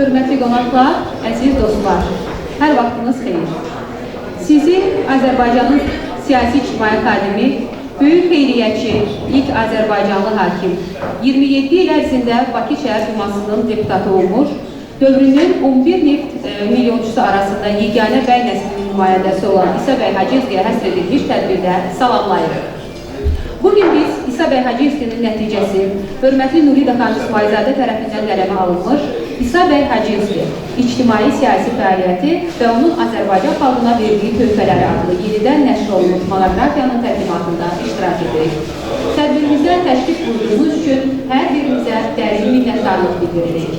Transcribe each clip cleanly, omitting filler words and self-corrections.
hörmətli qonaqlar, əziz dostlar, hər vaxtınız xeyir. Sizi Azərbaycanın siyasi-ictimai xadimi, böyük xeyriyyətçi, ilk Azərbaycanlı hakim, 27 il ərzində Bakı Şəhər Dumasının deputatı olmuş, dövrünün 11 neft milyonçusu arasında yeganə bəy nəslinin nümayəndəsi olan İsa bəy Hacıyevskiyə həsr edilmiş tədbirdə salamlayırıq. Bugün biz İsa bəy Hacıyevskinin nəticəsi, hörmətli Nuridə xanım İsmailzadə tərəfindən qələmə alınmış İsa bəy Hacıyevski, ictimai-siyasi fəaliyyəti və onun Azərbaycan xalqına verdiyi töhfələri adlı yenidən nəşr olunmuş monoqrafiyanın təqdimatında iştirak edirik. Tədbirimizdə təşrif buyurduğunuz üçün hər birimizə dərin minnətdarlıq bildiririk.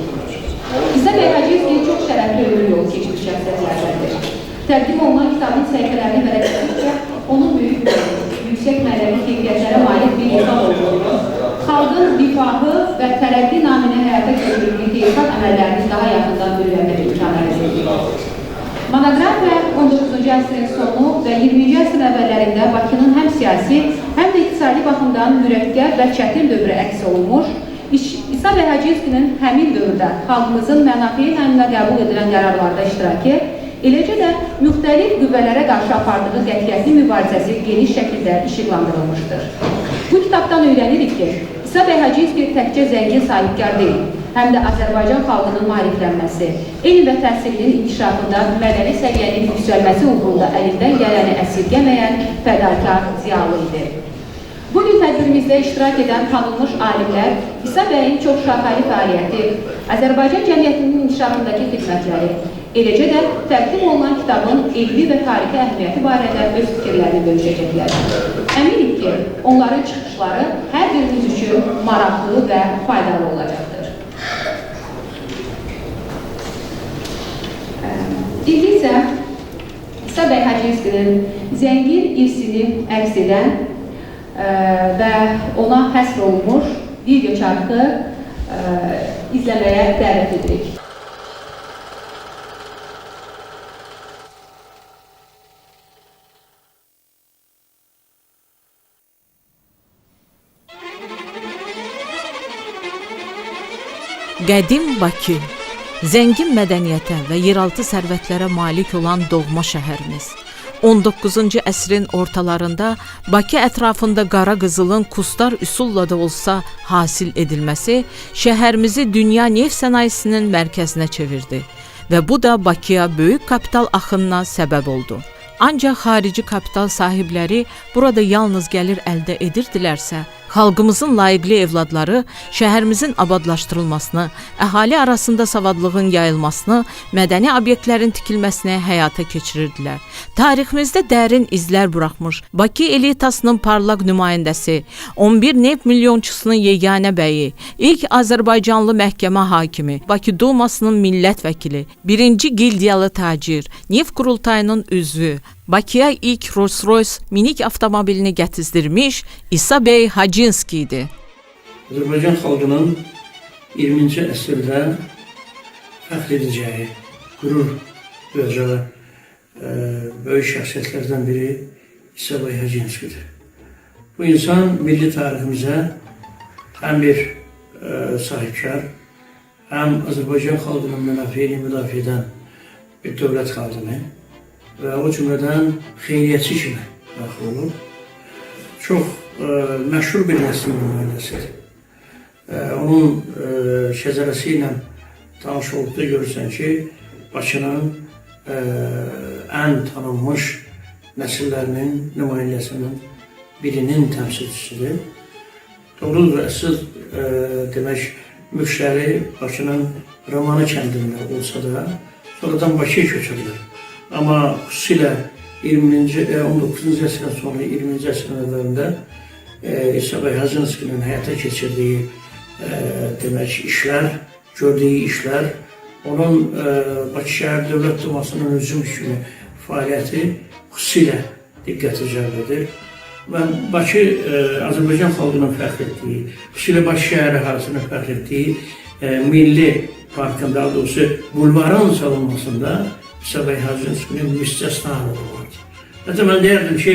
İsa bəy Hacıyevski çox şərəfli ömür yolu keçmiş şəxsiyyətlərdəndir. Təqdim olunan kitabın səhifələrini vərəqlədikcə onun böyük yüksək mənəvi keyfiyyətlərə malik bir insan olduğunu, xalqın rifahı və tərəqqi naminə həyata keçirildiyi xeyirxah əməllərinin daha yaxından bölünmək imkanı əldə edilir. Monoqrafiya 19-cu əsrin sonu və 20-ci əsrin əvvəllərində Bakının həm siyasi, həm də iqtisadi baxımdan mürəkkəb və çətin dövrə əks olunmuş, İsa bəy Hacıyevskinin həmin dövrdə xalqımızın mənafi həminə qəbul edilən qərarlarda iştirakı, eləcə də müxtəlif qüvvələrə qarşı apardığı qətiyyətli mübarizəsi geniş şəkildə işıqlandırılmışdır. Bu kitabdan öyrənirik ki, İsa bəy Hacıyevski təkcə zəngin sahibkar deyil, həm də Azərbaycan xalqının maariflənməsi, elm və təhsilinin inkişafında mədəni səviyyənin yüksəlməsi uğrunda əlindən gələni əsirgəməyən fədakar ziyalı idi. Bugün tədbirimizdə iştirak edən tanınmış alimlər İsa bəyin çox şaxəli fəaliyyəti, Azərbaycan cəmiyyətinin inkişafındakı xidmətləri, eləcə də təqdim olunan kitabın elmi və tarixi əhəmiyyəti barədə öz fikirlərini bölüşəcəklər. Əminik ki, onların çıxışları hər birimiz üçün maraqlı və faydalı olacaqdır. İndi isə İsa bəy Hacıyevskinin zəngin irsini əks edən və ona həsr olunmuş video çarxı izləməyə dəvət edirik. Qədim Bakı, zəngin mədəniyyətə və yeraltı sərvətlərə malik olan doğma şəhərimiz. 19-cu əsrin ortalarında Bakı ətrafında qara qızılın kustar üsulla da olsa hasil edilməsi şəhərimizi dünya neft sənayesinin mərkəzinə çevirdi və bu da Bakıya böyük kapital axınına səbəb oldu. Ancaq xarici kapital sahibləri burada yalnız gəlir əldə edirdilərsə, xalqımızın layiqli evladları şəhərimizin abadlaşdırılmasını, əhali arasında savadlığın yayılmasını, mədəni obyektlərin tikilməsini həyata keçirirdilər. Tariximizdə dərin izlər buraxmış Bakı elitasının parlaq nümayəndəsi, 11 neft milyonçusunun yeganə bəyi, ilk Azərbaycanlı məhkəmə hakimi, Bakı Dumasının millət vəkili, 1-ci gildiyalı tacir, neft qurultayının üzvü, Bakıya ilk Rolls-Royce minik avtomobilini gətizdirmiş İsa bəy Hacıyevski idi. Azərbaycan xalqının 20-ci əsrdə fəxr edəcəyi, qürur duyacağı böyük şəxsiyyətlərdən biri İsa bəy Hacıyevskidir. Bu insan milli tariximizə həm bir sahibkar, həm Azərbaycan xalqının mənafeyini müdafiə edən bir dövlət xadimi və o cümlədən xeyriyyətçi kimi daxil olur. Çox məşhur bir nəslin nümayəndəsidir. Onun şəcərəsi ilə tanış olduqda görürsən ki, Bakının ən tanınmış nəsillərinin nümayəndəsinin birinin təmsilçisidir. Doğrudur, əsl demək, müştəri Bakının Romanı kəndində olsa da, sonradan Bakıya köçürülür. Amma xüsusilə 19-cu əsrdən sonra 20-ci əsrin əvvəlində İsa bəy Hacıyevskinin həyata keçirdiyi demək, işlər, gördüyü işlər, onun Bakı Şəhər Dövlət Dumasının üzüm kimi fəaliyyəti xüsusilə diqqəti cəlb edir. Və Bakı Azərbaycan xalqının fəxr etdiyi, xüsusilə Bakı şəhər əhalisinin fəxr etdiyi milli parkın, daha doğrusu bulvarın salınmasında İsa bəy Hacıyevskinin müstəsna rolu vardı. Hətta mən deyərdim ki,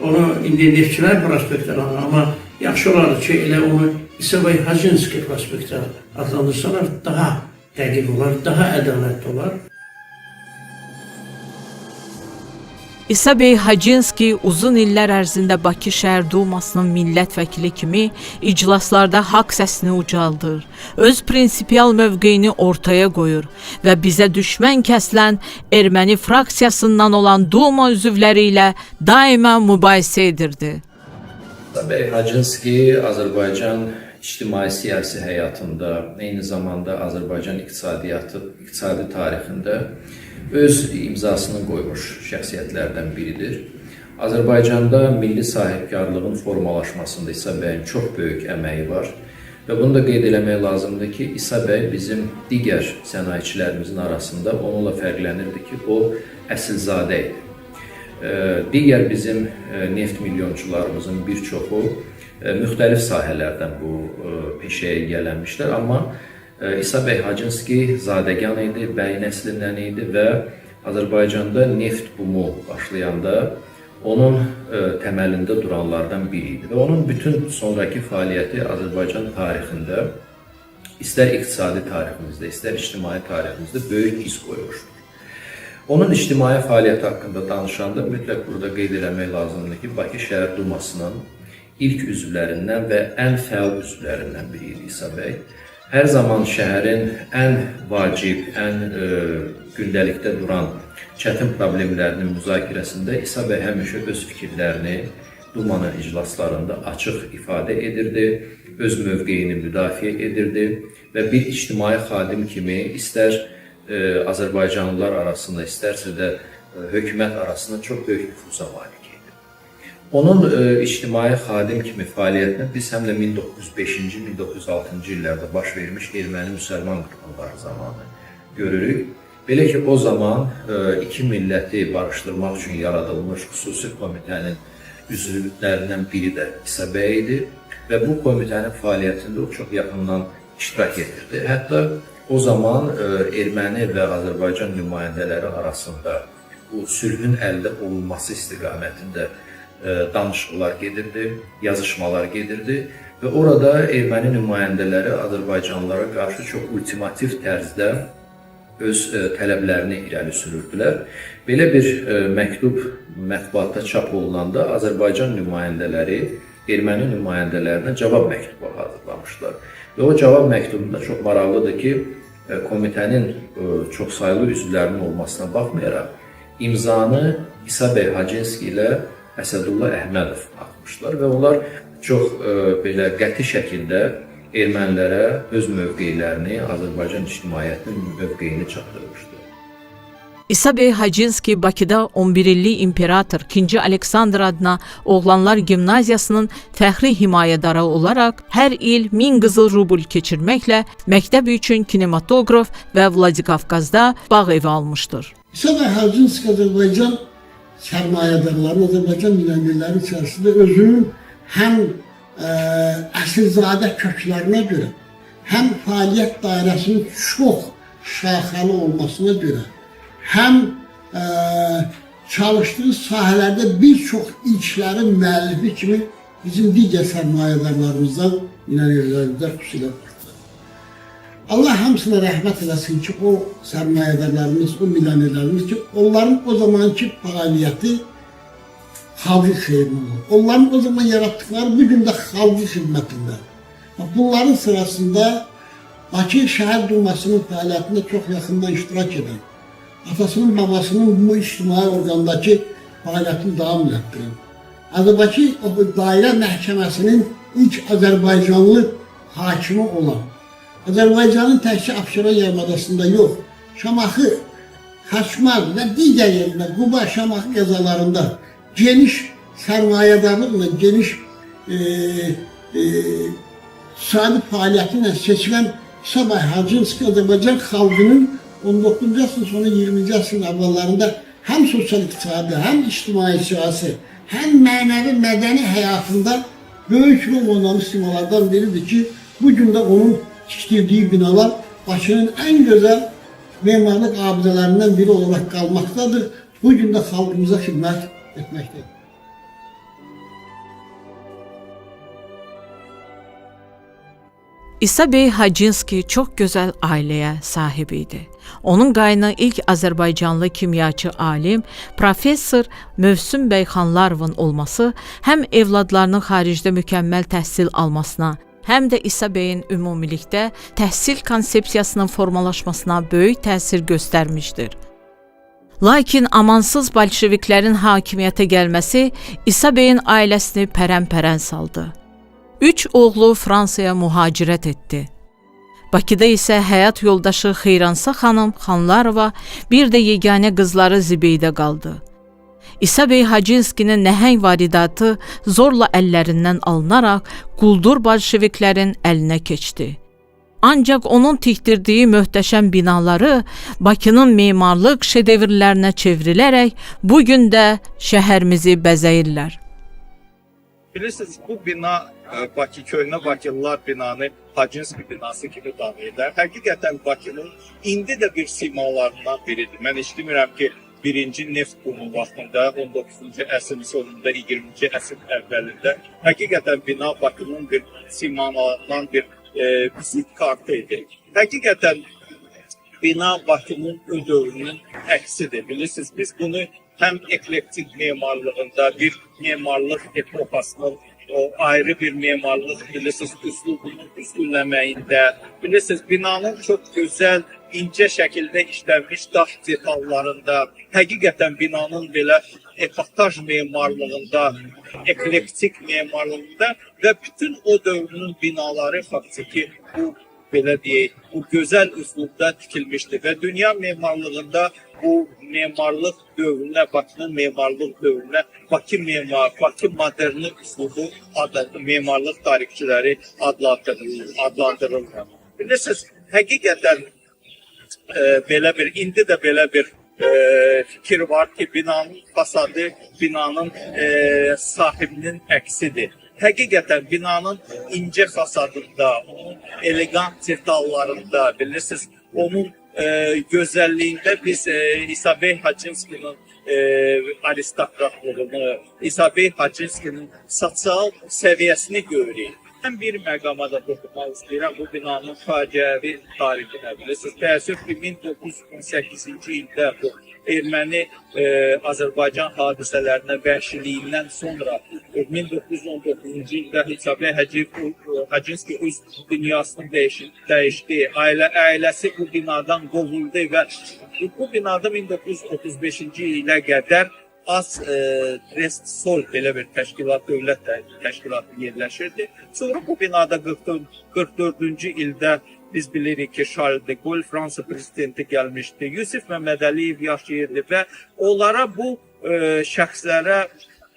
onu indi neftçilər prospektə alır, amma yaxşı olardı ki, elə onu İsa bəy Hacıyevski prospektə adlandırsalar daha dəqiq olar, daha ədalətli olar. İsa bəy Hacınski uzun illər ərzində Bakı Şəhər Dumasının millət vəkili kimi iclaslarda haqq səsini ucaldır, öz prinsipial mövqeyini ortaya qoyur və bizə düşmən kəsilən erməni fraksiyasından olan Duma üzvləri ilə daima mübahisə edirdi. İsa bəy Hacınski Azərbaycan ictimai-siyasi həyatında, eyni zamanda Azərbaycan iqtisadi tarixində öz imzasını qoymuş şəxsiyyətlərdən biridir. Azərbaycanda milli sahibkarlığın formalaşmasında İsa bəyin çox böyük əməyi var və bunu da qeyd eləmək lazımdır ki, İsa bəy bizim digər sənayeçilərimizin arasında onunla fərqlənirdi ki, o əsilzadə idi. Digər bizim neft milyonçularımızın bir çoxu müxtəlif sahələrdən bu peşəyə gələnmişlər, amma İsa bəy Hacınski zadəgan idi, bəy nəslindən idi və Azərbaycanda neft bumu başlayanda onun təməlində duranlardan biri idi. Və onun bütün sonraki fəaliyyəti Azərbaycan tarixində, istər iqtisadi tariximizdə, istər ictimai tariximizdə böyük iz qoymuşdur. Onun ictimai fəaliyyəti haqqında danışanda mütləq burada qeyd eləmək lazımdır ki, Bakı Şəhər Dumasının ilk üzvlərindən və ən fəal üzvlərindən biri idi İsa bəy. Hər zaman şəhərin ən vacib, ən gündəlikdə duran çətin problemlərinin müzakirəsində İsa bəy həmişə öz fikirlərini Dumanın iclaslarında açıq ifadə edirdi, öz mövqeyini müdafiə edirdi və bir ictimai xadim kimi istər Azərbaycanlılar arasında, istərsə də hökumət arasında çox böyük nüfuza malik. Onun ictimai xadim kimi fəaliyyətini biz həm də 1905-ci, 1906-cı illərdə baş vermiş erməni-müsəlman qırğınları zamanı görürük. Belə ki, o zaman iki milləti barışdırmaq üçün yaradılmış xüsusi komitənin üzvlərindən biri də İsa bəy idi və bu komitənin fəaliyyətində o çox yaxından iştirak edirdi. Hətta o zaman erməni və Azərbaycan nümayəndələri arasında bu sülhün əldə olunması istiqamətində danışıqlar gedirdi, yazışmalar gedirdi və orada erməni nümayəndələri Azərbaycanlılara qarşı çox ultimativ tərzdə öz tələblərini irəli sürürdülər. Belə bir məktub mətbuatda çap olunanda Azərbaycan nümayəndələri erməni nümayəndələrinə cavab məktubu hazırlamışlar. Və o cavab məktubunda çox maraqlıdır ki, komitənin çoxsaylı üzvlərinin olmasına baxmayaraq imzanı İsa bəy Hacınski ilə Əsədullah Əhmədov atmışlar və onlar çox belə qəti şəkildə ermənilərə öz mövqeylərini, Azərbaycan ictimaiyyətinin mövqeyini çatdırmışdı. İsa bəy Hacınski Bakıda 11 illik imperator 2. Aleksandr adına Oğlanlar Gimnaziyasının fəxri himayədarı olaraq hər il 1000 qızıl rubl keçirməklə məktəb üçün kinematoqraf və Vladikavkazda bağ evi almışdır. İsa bəy Hacınski Azərbaycan sərmayədarların, Azərbaycan millətləri içərisində özünün həm əsilzadə köklərinə görə, həm fəaliyyət dairəsinin çox şaxəli olmasına görə, həm çalışdığı sahələrdə bir çox ilklərin müəllifi kimi bizim digər sərmayədarlarımızdan, millətlərimizdən xüsusilə vardır. Allah hamısına rəhmət eləsin ki, o sərmayədarlarımız, o millətlərimiz ki, onların o zamanki fəaliyyəti xalqın xeyrinə olur. Onların o zaman yaratdıkları bugün də xalqın xidmətində. Bunların sırasında Bakı Şəhər Dumasının fəaliyyətində çox yaxından iştirak edən, atasının, babasının bu ictimai orqandakı fəaliyyətini davam etdirən, Azərbaycan Dairə Məhkəməsinin ilk Azərbaycanlı hakimi olan, Azərbaycanın təkcə Abşeron yarımadasında yox, Şamaxı, Xaçmaz və digər yerində, Quba, Şamaxı qəzalarında geniş sərmayədarlıqla, geniş iqtisadi fəaliyyəti ilə seçilən İsa bəy Hacınski Azərbaycan xalqının 19-cu əsrin sonu 20-ci əsrin əvvəllərində həm sosial-iqtisadi, həm ictimai-siyasi, həm mənəvi, mədəni həyatında böyük rol oynamış simalardan biridir ki, bugün də onun tikdirdiyi binalar Bakının ən gözəl memarlıq abidələrindən biri olaraq qalmaqdadır. Bugün də xalqımıza xidmət etməkdədir. İsa bəy Hacınski çox gözəl ailəyə sahib idi. Onun qaynı ilk Azərbaycanlı kimyaçı alim, professor Mövsüm bəy Xanlarovun olması həm evladlarının xaricdə mükəmməl təhsil almasına, həm də İsa bəyin ümumilikdə təhsil konsepsiyasının formalaşmasına böyük təsir göstərmişdir. Lakin amansız bolşeviklərin hakimiyyətə gəlməsi İsa bəyin ailəsini pərən-pərən saldı. 3 oğlu Fransaya mühacirət etdi. Bakıda isə həyat yoldaşı Xeyransa xanım Xanlarova, bir də yeganə qızları Zibeydə qaldı. İsa bəy Hacınskinin nəhəng varidatı zorla əllərindən alınaraq quldur bolşeviklərin əlinə keçdi. Ancaq onun tikdirdiyi möhtəşəm binaları Bakının memarlıq şedevrlərinə çevrilərək bu gün də şəhərimizi bəzəyirlər. Bilirsiniz, bu bina Bakı köhnə Bakılılar binanı Hacınski binası kimi tanıyırlar. Həqiqətən Bakının indi də bir simalarından biridir. Mən işləmirəm ki, birinci neft bumu vaxtında 19-cu əsrin sonunda 20-ci əsrin əvvəlində həqiqətən bina Bakının bir simalarından bir vizit kartı idi. Həqiqətən bina Bakının o dövrünün əksidir. Bilirsiniz, biz bunu həm eklektik memarlığında bir memarlıq epoxasının o ayrı bir memarlıq, bilirsiniz, üslubunun üstünləməyində, bilirsiniz, binanın çox gözəl, incə şəkildə işlənmiş daş detallarında, həqiqətən binanın belə epotaj memarlığında, eklektik memarlığında və bütün o dövrünün binaları faktiki bu belə deyək, bu gözəl üslubda tikilmişdir və dünya memarlığında bu memarlıq dövrünə, Bakının memarlıq dövrünə Bakı moderni üslubu memarlıq tarixçiləri adlandırırlar. Bilirsiniz, həqiqətən indi də belə bir fikir var ki, binanın fasadı binanın sahibinin əksidir. Həqiqətən binanın incə fasadında, onun elegant detallarında, bilirsiniz, onun gözəlliyində biz İsa bəy Hacınskinin aristokratlığını, İsa bəy Hacınskinin sosial səviyyəsini görürük. Mən bir məqama da toxunmaq istəyirəm bu binanın faciəvi tarixinə. Bilirsiniz, təəssüf ki, 1918-ci ildə bu erməni Azərbaycan hadisələrinə vəhşiliyindən sonra 1919-cu ildə İsa bəy Hacınski öz dünyasını dəyişdi. Ailəsi bu binadan qovuldu və bu binada 1935-ci ilə qədər Rest-Sol belə bir təşkilat, dövlət təşkilatı yerləşirdi. Sonra bu binada 44-cü ildə biz bilirik ki, Charles de Gaulle, Fransa prezidenti gəlmişdi. Yusif Məmmədəliyev yaşayırdı və onlara bu şəxslərə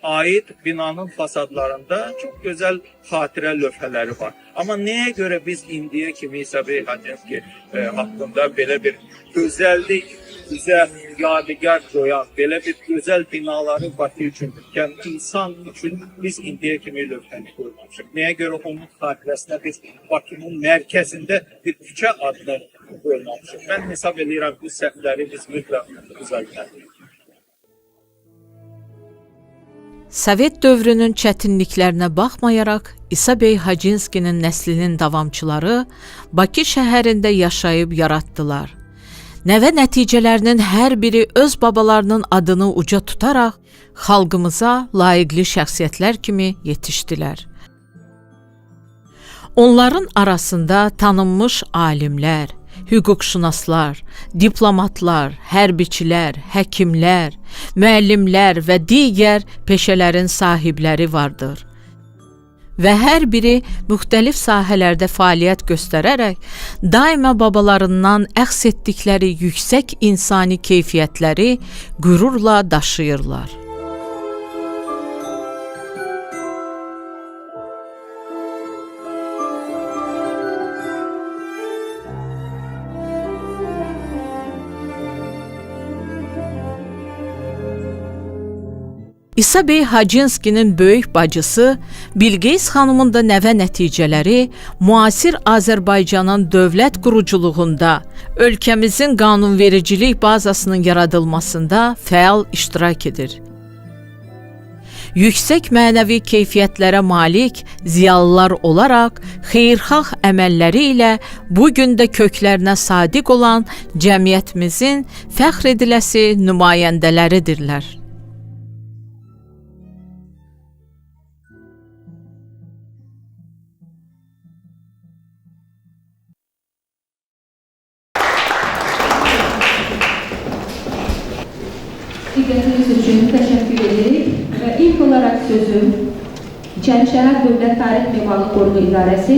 aid binanın fasadlarında çox gözəl xatirə lövhələri var. Amma nəyə görə biz indiyə kimi İsa bəy Hacınski haqqında belə bir gözəllik, bizə yadigar qoyan, belə bir gözəl binaları Bakı üçün, yəni insan üçün biz indiyə kimi lövhəni qoymamışıq. Nəyə görə onun xatirəsinə biz Bakının mərkəzində bir küçə adını qoymamışıq. Mən hesab edirəm bu səhvləri biz mütləq düzəltməliyik. Sovet dövrünün çətinliklərinə baxmayaraq, İsa bəy Hacınskinin nəslinin davamçıları Bakı şəhərində yaşayıb yaratdılar. Nəvə nəticələrinin hər biri öz babalarının adını uca tutaraq xalqımıza layiqli şəxsiyyətlər kimi yetişdilər. Onların arasında tanınmış alimlər, hüquqşünaslar, diplomatlar, hərbiçilər, həkimlər, müəllimlər və digər peşələrin sahibləri vardır. Və hər biri müxtəlif sahələrdə fəaliyyət göstərərək daima babalarından əxs etdikləri yüksək insani keyfiyyətləri qürurla daşıyırlar. İsa bəy Hacınskinin böyük bacısı Bilqeys xanımın da nəvə nəticələri müasir Azərbaycanın dövlət quruculuğunda, ölkəmizin qanunvericilik bazasının yaradılmasında fəal iştirak edir. yüksək mənəvi keyfiyyətlərə malik ziyalılar olaraq xeyirxah əməlləri ilə bu gün də köklərinə sadiq olan cəmiyyətimizin fəxr ediləsi nümayəndələridirlər. Diqqətiniz üçün təşəkkür edirik və ilk olaraq sözü İçərişəhər Dövlət Tarix Memarlıq Qoruğu İdarəsi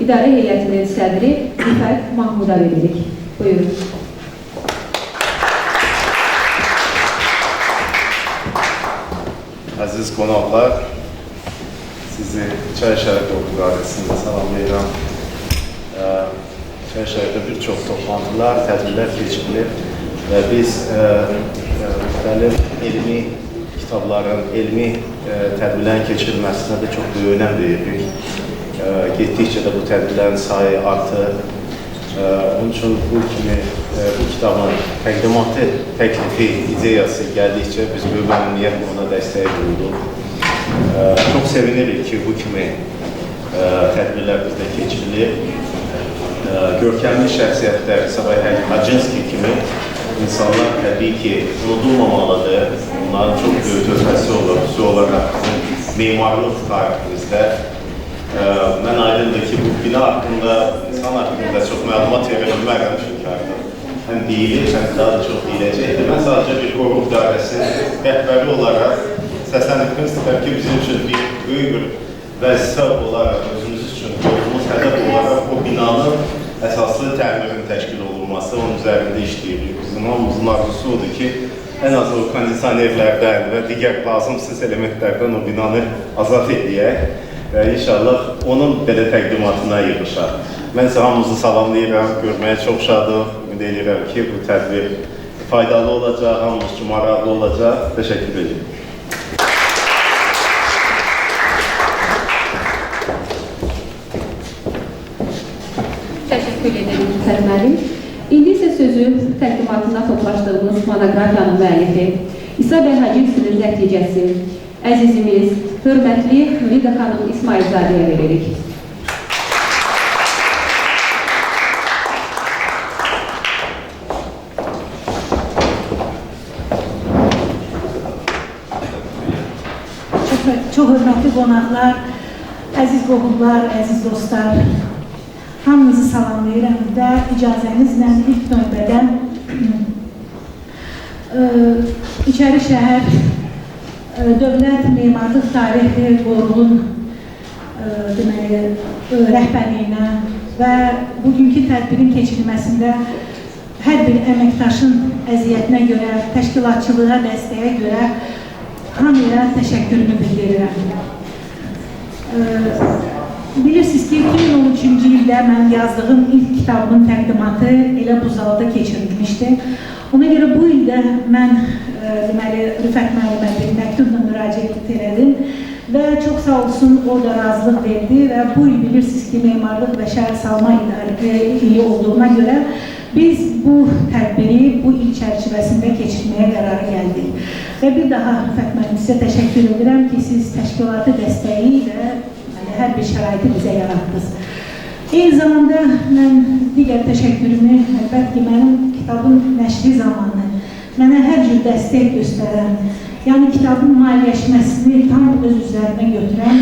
İdarə Heyətinin sədri Rüfət Mahmuda veririk. Buyurun. Aziz qonaqlar, sizi İçərişəhər Qoruğu İdarəsində salamlayıram. İçərişəhərdə bir çox toplantılar, tədbirlər keçirilir və biz müxtəlif elmi kitabların, elmi tədbirlərin keçirilməsinə də çox böyük önəm veririk. Getdikcə də bu tədbirlərin sayı artır. Onun üçün bu kitabın təqdimatı, təklifi, ideyası gəldikcə biz böyük məmnuniyyətlə ona dəstək olduq. Çox sevinirik ki, bu kimi tədbirlər bizdə keçirilir. Görkəmli şəxsiyyətlər, Sabay Hacınski kimi insanlar təbii ki, unudulmamalıdır. Onların çox böyük töhfəsi olur, xüsusi olaraq bizim memarlıq tariximizdə. Mən aydındır ki, bu bina haqqında, insan haqqında çox məlumat verə bilmərəm çünki artıq həm deyilir, həm daha da çox deyiləcəkdir. Mən sadəcə bir qoruq idarəsinin rəhbəri olaraq səsləndirmək istəyirəm ki, bizim üçün bir böyük bir vəzifə olaraq, özümüz üçün qoyduğumuz hədəf olaraq o binanın əsaslı təmirin təşkil olunması, onun üzərində işləyirik. Bizim hamımızın arzusu odur ki, ən az o kondisionerlərdən və digər lazımsız elementlərdən o binanı azad edək və inşallah onun belə təqdimatına yığışaq. Mən isə hamımızı salamlayıram, görməyə çox şadıq. Ümid edirəm ki, bu tədbir faydalı olacaq, hamımız üçün maraqlı olacaq. Təşəkkür edirəm. Təşəkkür ederim Rüfət müəllim. İndi isə sözü təqdimatında toplaşdığımız monoqrafiyanın müəllifi, İsa bəy Hacınskinin nəticəsi, əzizimiz, hörmətli Nurida xanım İsmailzadəyə veririk. Çox hörmətli qonaqlar, əziz qohumlar, əziz dostlar, hamınızı salamlayıram və icazənizlə ilk növbədən İçərişəhər Dövlət Memarlıq Tarixi Qoruğunun rəhbərliyinə və bugünkü tədbirin keçirilməsində hər bir əməkdaşın əziyyətinə görə, təşkilatçılığa, dəstəyə görə hamıya təşəkkürümü bildirirəm. Bilirsiniz ki, 2013-cü ildə mən yazdığım ilk kitabımın təqdimatı elə bu zalda keçirilmişdi. Ona görə bu ildə mən Rüfət müəllimə bir məktubla müraciət elədim və çox sağ olsun, o da razılıq verdi və bu il bilirsiniz ki, Memarlıq və Şəhər Salma İdarəsi olduğuna görə biz bu tədbiri bu il çərçivəsində keçirməyə qərarı gəldik. Və bir daha Rüfət müəllim sizə təşəkkür edirəm ki, siz təşkilatı dəstəyi və hər bir şəraiti bizə yaratdınız. Eyni zamanda mən digər təşəkkürümü, əlbəttə ki, mənim kitabın nəşri zamanı mənə hər cür dəstək göstərən, yəni kitabın maliyyələşməsini tam öz üzərinə götürən,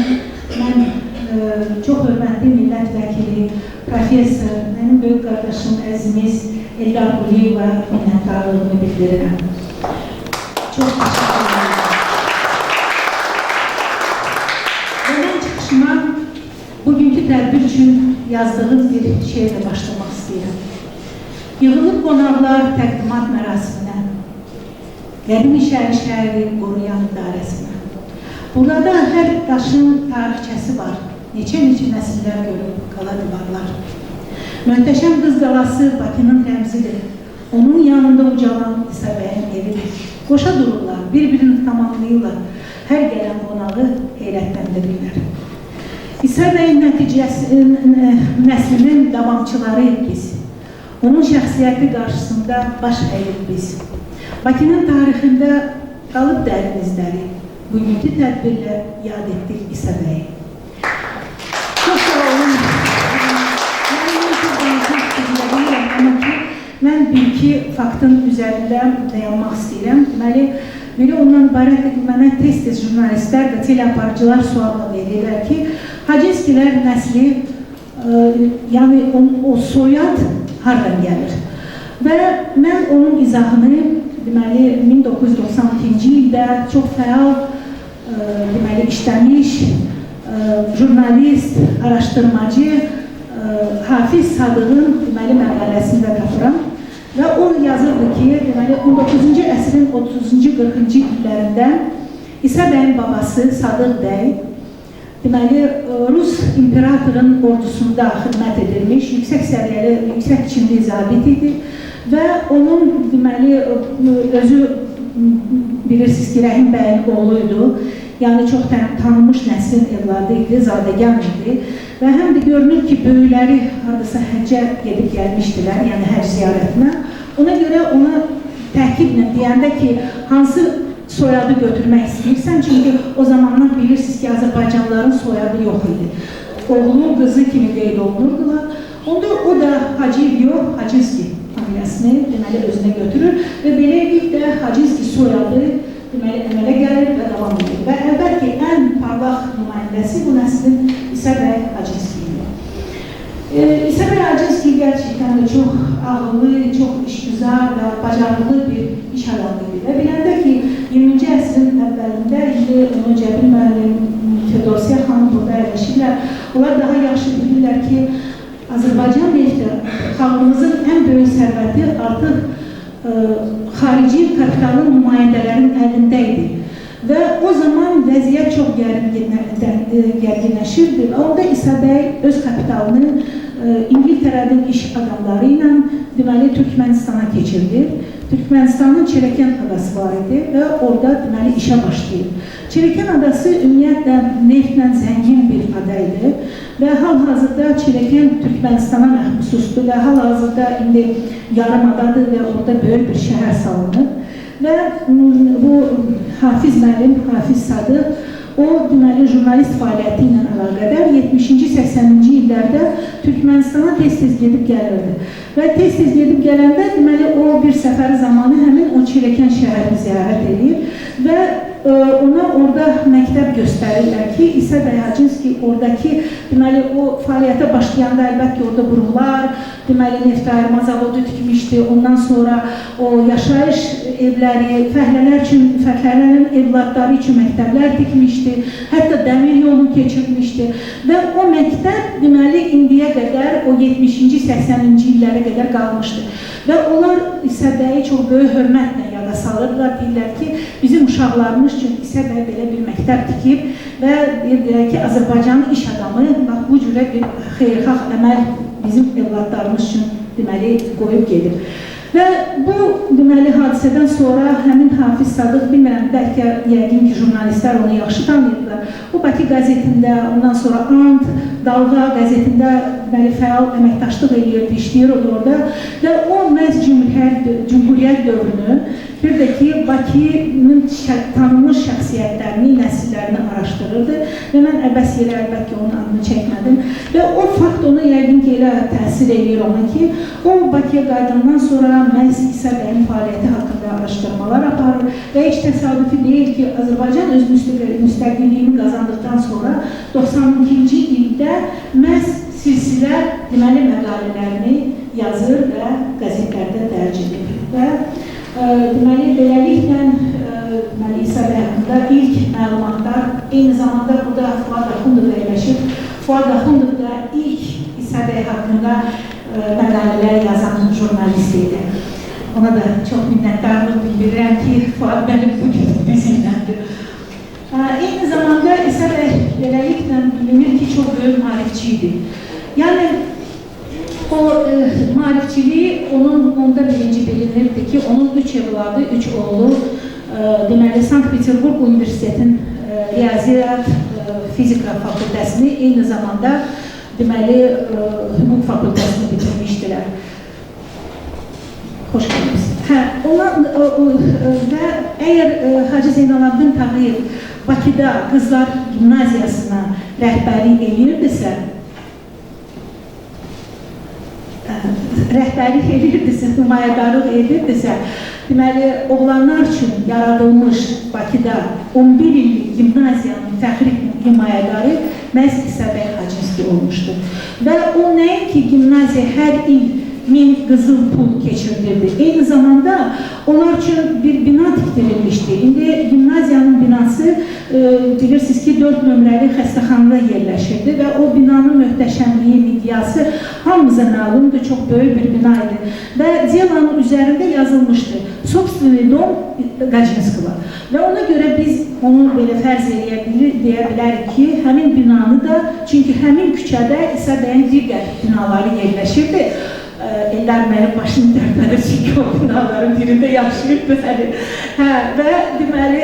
mən çox hörmətli millət vəkili, professor, mənim böyük qardaşım, əzimiz Eldar Quliyeva minnətdarlığımı bildirirəm. Çox təşəkkür edirəm. Mən çıxışıma bugünkü tədbir üçün yazdığım bir şeylə başlamaq istəyirəm. Yığılıb qonaqlar təqdimat mərasiminə, Qədim İçərişəhəri Qoruyan İdarəsinə. Burada hər daşın tarixçəsi var, neçə-neçə nəsillər görüb qala divarlar. Möhtəşəm Qız qalası Bakının rəmzidir, onun yanında ucalan İsa bəyin evidir. Qoşa dururlar, bir-birini tamamlayırlar, hər gələn qonağı heyrətləndirirlər. İsa bəyin nəslinin davamçılarıyıq biz. Onun şəxsiyyəti qarşısında baş əyib biz. Bakının tarixində qalıb dərin izləri, bugünkü tədbirlə yad etdik İsa bəyi. Çox sağ olun. Amma ki, mən bir-iki faktın üzərində dayanmaq istəyirəm. Deməli, belə ondan ibarətdir ki, mənə tez-tez jurnalistlər və teleaparıcılar sualla verirlər ki, Hacınskilər nəsli, yəni o soyad hardan gəlir? Və mən onun izahını, deməli, 1992-ci ildə çox fəal, deməli, işləmiş, jurnalist, araşdırmacı Hafiz Sadıqın deməli məqaləsində tapıram və o yazırdı ki, deməli 19-cu əsrin 30-cu 40-cı illərində İsa bəyin babası Sadıq bəy deməli Rus imperatorun ordusunda xidmət edilmiş, yüksək səviyyəli, yüksək biçimli zabit idi və onun deməli özü bilirsiniz ki, Rəhim bəyin oğluydu. Yəni çox tanınmış nəslin evladı idi, zadəgan idi və həm də görünür ki, böyükləri hardasa həccə gedib gəlmişdilər, yəni həcc ziyarətinə. Ona görə ona təkidlə deyəndə ki, hansı soyadı götürmək istəyirsən, çünki o zamanlar bilirsiniz ki, Azərbaycanlıların soyadı yox idi. Oğlu, qızı kimi qeyd olunurdular. Onda o da Hacıyev yox, Hacınski familiyasını deməli özünə götürür və beləliklə Hacınski soyadı deməli əmələ gəlir və davam edir. Və əlbəttə ən parlaq nümayəndəsi bu nəslin İsa bəy Hacınski idi. İsa bəy Hacınski gerçekten de çox ağıllı, çox işgüzar və bacarıqlı bir iş adamı idi. Və biləndə ki, 20-ci əsrin əvvəlində indi onu Cəbil müəllim, Fedosiya xanım burada əyləşirlər. Onlar daha yaxşı bilirlər ki, Azərbaycan nefti xalqımızın ən böyük sərvəti artıq xarici kapitalın nümayəndələrin əlində idi. Və o zaman vəziyyət çox gərginləşirdi. Orada İsa bəy öz kapitalını İngiltərədən iş adamları ilə deməli Türkmənistana keçirdi. Türkmenistanın Çirəkən adası var idi və orada deməli işə başlayır. Çirəkən adası ümumiyyətlə neftlə zəngin bir ada idi və hal-hazırda Çirəkən Türkmenistana məxsusdur və hal-hazırda indi yarımadadır və orada böyük bir şəhər salınır. Və bu Hafiz müəllim, Hafiz Sadıq, o deməli jurnalist fəaliyyəti ilə əlaqədar 70-ci, 80-ci illərdə Türkmenistana tez-tez gedib gəlirdi. Və tez-tez gedib gələndə deməli o bir səfəri zamanı həmin o Çirəkən şəhərini ziyarət edir və ona orada məktəb göstərirlər ki, İsa bəy Hacınski oradakı deməli o fəaliyyətə başlayanda əlbəttə orada buruqlar, deməli neft ayırma zavodu tikmişdi. Ondan sonra o yaşayış evləri, fəhlələrin evladları üçün məktəblər tikmişdi. Hətta dəmir yolu keçirmişdi. Və o məktəb deməli indiyə qədər o 70-ci, 80-ci illərə qədər qalmışdı. Və onlar İsa bəyi çox böyük hörmətlə yada salırlar. Deyirlər ki, bizim uşaqlarımız üçün İsa bəy belə bir məktəb tikib və deyirlər ki, Azərbaycanın iş adamı bax bu cürə bir xeyirxah əməl bizim evladlarımız üçün deməli qoyub gedir. Və bu deməli hadisədən sonra həmin Hafiz Sadıq, bilmirəm, bəlkə yəqin ki, jurnalistlər onu yaxşı tanıyırlar. O Bakı qəzetində, ondan sonra Ant, Dalğa qəzetində deməli fəal əməkdaşlıq edirdi, işləyirdi orada və o məhz Cümhuriyyət dövrünü, bir də ki, Bakının tanınmış şəxsiyyətlərini, nəsillərini araşdırırdı və mən əbəs yerə əlbəttə onun adını çəkmədim və o fakt onu yəqin ki, elə təsir edir ona ki, o Bakıya qayıdandan sonra məhz İsa bəyin fəaliyyəti haqqında araşdırmalar aparır və heç təsadüfi deyil ki, Azərbaycan öz müstəqilliyini qazandıqdan sonra 92-ci ildə məhz silsilə deməli məqalələrini yazır və qəzetlərdə dərc edir və deməli beləliklə İsa bəy haqqında ilk məlumatlar eyni zamanda burada Fuad Axundov əyləşir. Fuad Axundov da ilk İsa bəy haqqında məqalələr yazan jurnalist idi. Ona da çox minnətdarlıq bildirirəm ki, Fuad mənim bugün bizimlədir. Eyni zamanda İsa bəy beləliklə bilinir ki, çox böyük maarifçi idi. Yəni, o maarifçiliyi onda birinci bilinirdi ki, onun 3 evladı, 3 oğlu, deməli, Sankt-Peterburg Universitetin Riyaziyyat Fizika fakültəsini, eyni zamanda deməli, hüquq fakültəsini bitirmişdilər. Xoş gəlmişsiniz. Və əgər Hacı Zeynalabdin Tağıyev Bakıda Qızlar Gimnaziyasına rəhbərlik edirdisə, nümayədarlıq edirdisə, deməli, oğlanlar üçün yaradılmış Bakıda 11 illik gimnaziyanın fəxri himayədarı məhz İsa bəy Hacınski olmuşdur. Və o nəinki gimnaziya hər il 1000 qızıl pul keçirdirdi. Eyni zamanda onlar üçün bir bina tikdirilmişdi. İndi gimnaziyanın binası bilirsiniz ki 4 nömrəli xəstəxanada yerləşirdi və o binanın möhtəşəmliyi, miqyası hamımıza məlumdur, çox böyük bir bina idi. Və Zelanın üzərində yazılmışdı. Собственный dom Qacınskılar. Və ona görə biz onu belə fərz deyə bilərik ki, həmin binanı da, çünki həmin küçədə İsa bəyin digər binaları yerləşirdi. Eller mənim başını dərmədir, çünki o binaların birində yaşayırdı. Və deməli,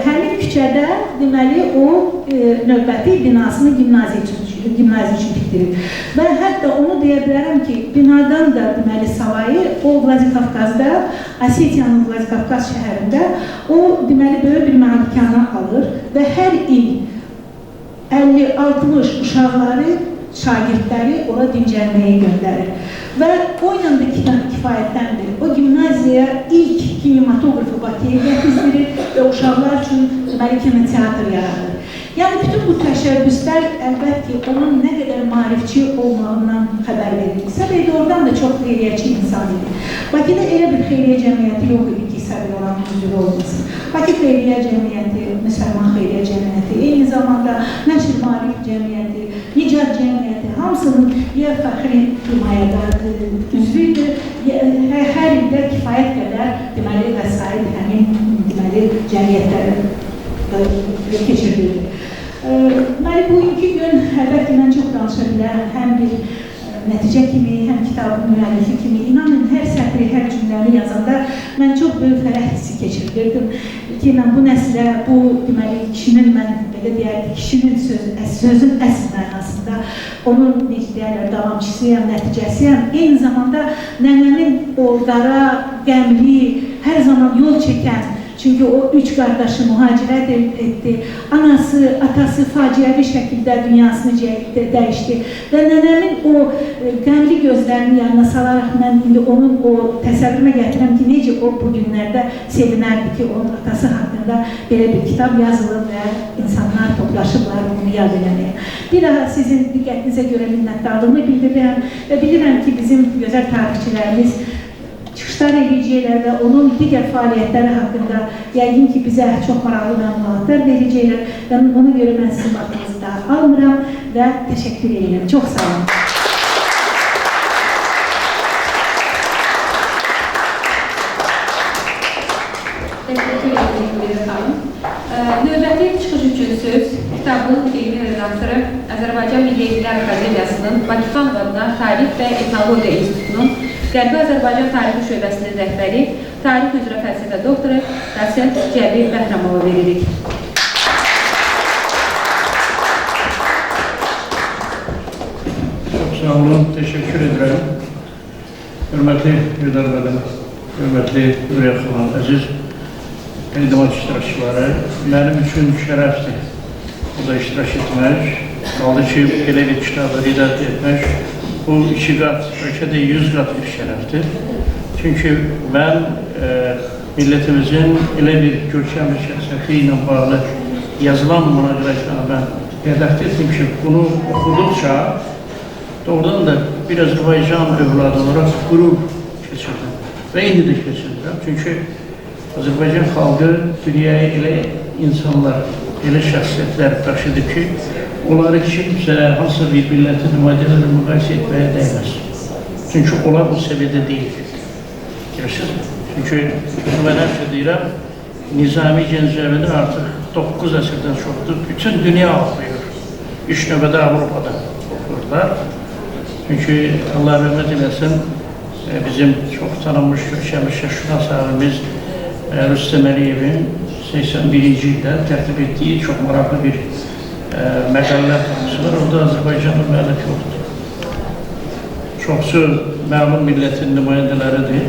həmin küçədə deməli, o növbəti binasını gimnaziya üçün tikdirir. Və hətta onu deyə bilərəm ki, binadan da deməli savayı o Vladikavkazda, Osetiyanın Vladikavkaz şəhərində o deməli böyük bir malikana alır və hər il 50-60 uşaqları, şagirdləri ora dincəlməyə göndərir. Və o ilə də kifayətləndir. O gimnaziyaya ilk kinematografi Bakıya gətizdirir və uşaqlar üçün deməli kinoteatr yaradır. Yəni bütün bu təşəbbüslər əlbəttə ki, onun nə qədər maarifçi olmağından xəbər verir. İsa bəy doğrudan da çox xeyriyyətçi insan idi. Bakıda elə bir xeyriyyə cəmiyyəti yox idi ki, İsa bəy olan üzrü olmasın. Bakı Xeyriyyə Cəmiyyəti, Müsəlman Xeyriyyə Cəmiyyəti, eyni zamanda Nəşr Maarif Cəmiyyəti, Nicat Cəmiyyəti, hamısının ya fəxri himayədarı üzvüydür, hər ildə kifayət qədər deməli vəsait həmin deməli cəmiyyətləri keçirdilir. Deməli, bugünkü gün əlbəttə mən çox danışa bilərəm, həm bir nəticə kimi, həm kitabın müəllifi kimi, inanın hər səhri, hər cümləni yazanda mən çox böyük fərəh hissi keçirdirdim ki, mən bu nəslə, bu deməli, kişinin, mən belə deyərdim, kişinin sözün əsl mənasında onun necə deyərlər, davamçısıyam, nəticəsiyəm. Eyni zamanda nənəmin o qara, qəmli, hər zaman yol çəkən, çünki o 3 qardaşı mühacirət etdi. Anası, atası faciəvi şəkildə dünyasını dəyişdi. Və nənəmin o qəmli gözlərini yanına salaraq mən indi onun o təsəvvürümə gətirəm ki, necə o bu günlərdə sevinərdi ki, onun atası haqqında belə bir kitab yazılır və insanlar toplaşırlar bunu yad eləməyə. Bir daha sizin diqqətinizə görə minnətdarlığımı bildirirəm və bilirəm ki, bizim gözəl tarixçilərimiz çıxışlar edəcəklər və onun digər fəaliyyətləri haqqında yəqin ki, bizə çox maraqlı məlumatlar verəcəklər və ona görə mən sizin vaxtınızı da almıram və təşəkkür edirəm. Çox sağ olun. Təşəkkür edirik Müdir xanım. Növbəti çıxış üçün söz kitabın elmi redaktoru Azərbaycan Milli Elmlər Akademiyasının Bakıxanov adına Tarix və Etnologiya İnstitutunun Qərbi Azərbaycan Tarixi Şöbəsinin rəhbəri, Tarix üzrə fəlsəfə doktoru, dosent Cəbir Bəhramova veririk. Çox sağ olun, təşəkkür edirəm. Hörmətli Müdir müəllim, hörmətli Nuriyə xanım, əziz qeydimat iştirakçıları, mənim üçün şərəfdir burada iştirak etmək. Qaldı ki, belə bir kitabı redaksiya etmək, bu 2 qat, bəlkə də 100 qat bir şərəfdir. Çünki mən millətimizin elə bir görkəm və şəxsiyyəti ilə bağlı yazılan monoqrafiyanı mən hədəf etdim ki, bunu oxuduqca doğrudan da bir Azərbaycan övladı olaraq qürur keçirdim və indi də keçirdim. Çünki Azərbaycan xalqı dünyaya elə insanlar, elə şəxsiyyətlər daşıdı ki, onları kimsə, hansı bir milləti nümayəndələrlə müqayisə etməyə dəyməz. Çünki onlar bu səviyyədə deyil. Görürsünüz? Çünki mən həmişə deyirəm, Nizami Gəncəvini artıq 9 əsrdən çoxdur, bütün dünya oxuyur. 3 növbədə Avropada oxuyurlar. Çünki Allah rəhmət eləsin, bizim çox tanınmış görkəmli şəxşünas abimiz Rüstəm Əliyevin 81-ci ildə tərtib etdiyi çox maraqlı bir məqalələr tanısı var, orada Azərbaycanlı müəllif yoxdur. Çoxsu məlum millətin nümayəndələridir.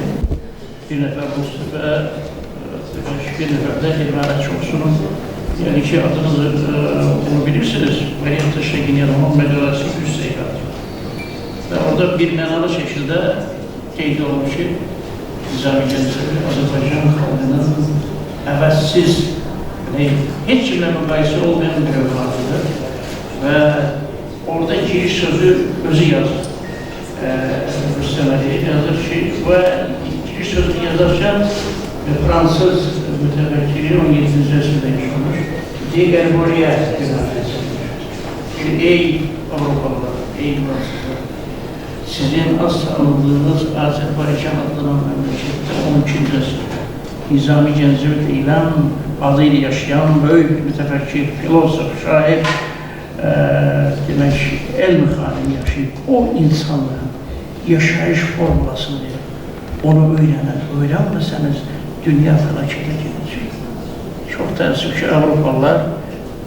Bir nəfər Rusdur və bir nəfər də erməni çoxsunun yani ki adınızı bunu bilirsiniz. Variant-ı Şeginyan'ın megalası Hüseyin adı. Ve orada bir menalı şekilde qeyd olmuş ki, Nizami Gəncəvi Azərbaycan xalqının əvəzsiz, heç kimlə müqayisə olmayan bir övladıdır. Və orada giriş sözü özü yazır. Rüstəm Əliyev yazır ki, və giriş sözünü yazarkən Fransız mütəfəkkiri 17-ci əsrdə yaşamış. Deqermoriyə günahəsidir. Ey Avropalılar, ey Fransızlar, sizin az tanıdığınız Azərbaycan adlanan məmləkətdə 12-ci əsrdə Nizami Gəncəvi deyilən adıyla yaşayan böyük mütəfəkkir, filosof, şair, demək, elm xanimi yaşayıb. O insanların yaşayış formulasını onu öyrənməsəniz dünya fəlakətə gedəcək. Çox təəssüf ki, Avropalılar,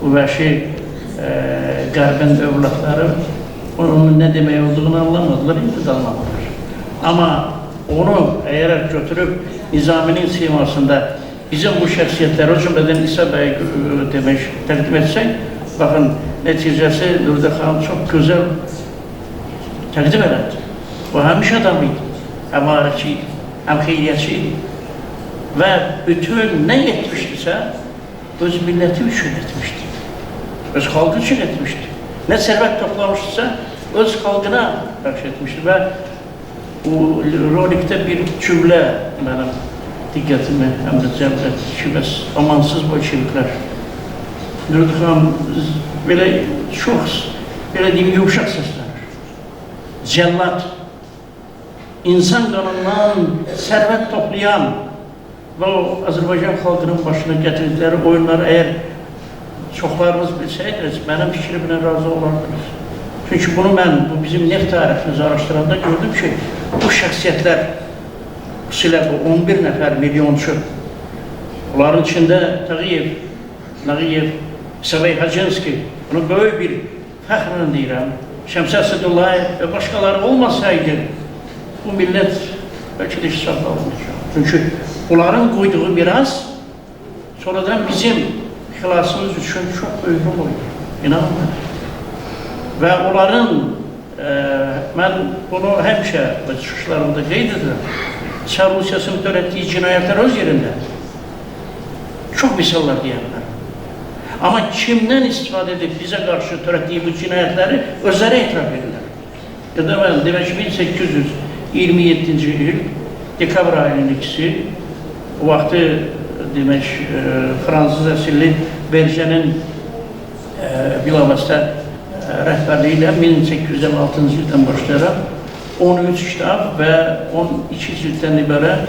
bu vəhşi qərbin övladları onun nə demək olduğunu anlamadılar, indi də anlamadılar. Amma onu əgər götürüb Nizaminin simasında bizim bu şəxsiyyətləri, o cümlədən İsa bəyi demək, təqdim etsək, baxın, nəticəsi Nurdə xanım çox gözəl təqdim elədi. O həm iş adamı idi, həm arıqçı idi, həm xeyriyyətçi idi. Və bütün nə etmişdirsə, öz milləti üçün etmişdi, öz xalqı üçün etmişdi. Nə sərvət toplamışdırsa, öz xalqına bəxş etmişdi. Və bu rolikdə bir cümlə mənim diqqətimi həm də cəlb etdi ki, bəs amansız bolşeviklər. Nurdə xanım belə çox, belə deyim, yumuşaq səslənir. Cəllad, insan qanından sərvət toplayan və o Azərbaycan xalqının başına gətirdikləri oyunları əgər çoxlarınız bilsəydiniz, mənim fikrimlə razı olardınız. Çünki bunu mən, bu bizim neft tariximizi araşdıranda gördüm ki, bu şəxsiyyətlər, xüsusilə bu 11 nəfər milyonçu, onların içində Tağıyev, Nağıyev, Səvey Hacınski, bunu böyük bir fəxrlə deyirəm, Şəmsi Əsədullayev və başqaları olmasaydı, bu millət bəlkə də hesabda olmayacaq. Çünki onların qoyduğu miras sonradan bizim xilasımız üçün çox böyük rol oynuyor, inanın. Və onların, mən bunu həmişə çıxışlarımda qeyd edirəm, Çar Rusiyasının törətdiyi cinayətlər öz yerində çox misallar deyərlər. Amma kimdən istifadə edib bizə qarşı törətdiyi bu cinayətləri özləri etiraf edirlər. Demək ki, 1827-ci il dekabr ayının 2-si, o vaxtı demək, Fransız əsilli Berjenin bilavasitə rəhbərliyi ilə 1856-cı ildən başlayaraq 13 kitab və 12 cilddən ibarət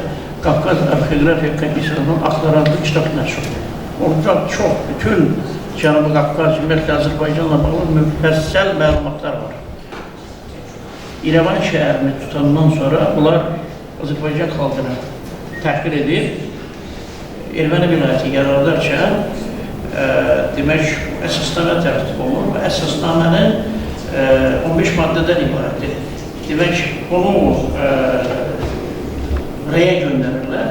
Qafqaz Arxeografiya Komissiyasının Aktlar adlı kitab nəşr olundu. Orada çox, bütün Cənubi Qafqaz, ümumiyyətlə Azərbaycanla bağlı müfəssəl məlumatlar var. İrəvan şəhərini tutandan sonra bunlar Azərbaycan xalqına təhqir edib, Erməni vilayəti yaradarkən demək, əsasnamə tərtib olunur və əsasnamənin 15 maddədən ibarətdir. Demək, bunu rəyə göndərirlər,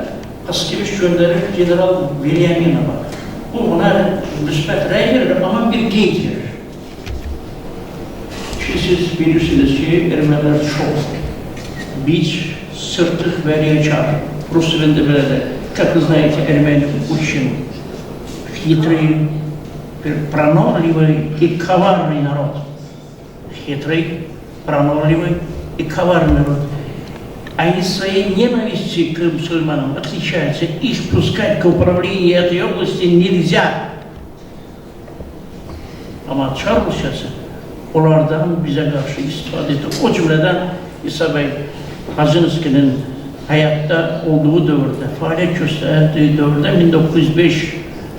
Paskiviç göndərir General Vilyaminova. Bu, buna müsbət rəy verir, amma bir qeyd verir. Ki, siz bilirsiniz ki, ermənilər çox biç, sırtıq və riyakar, Rus dilində belə də, как вы знаете, армяне очень хитрый, пронорливый и коварный народ. Хитрый, пронорливый и коварный народ. Они своей ненавистью к мусульманам отличаются. Их пускать к управлению этой области нельзя. Ama Çar Rusiyası onlardan bize karşı istifade etti. O cümleden İsa Bey Hacınski'nin hayatta olduğu dövrde, faaliyet gösterdiği dövrde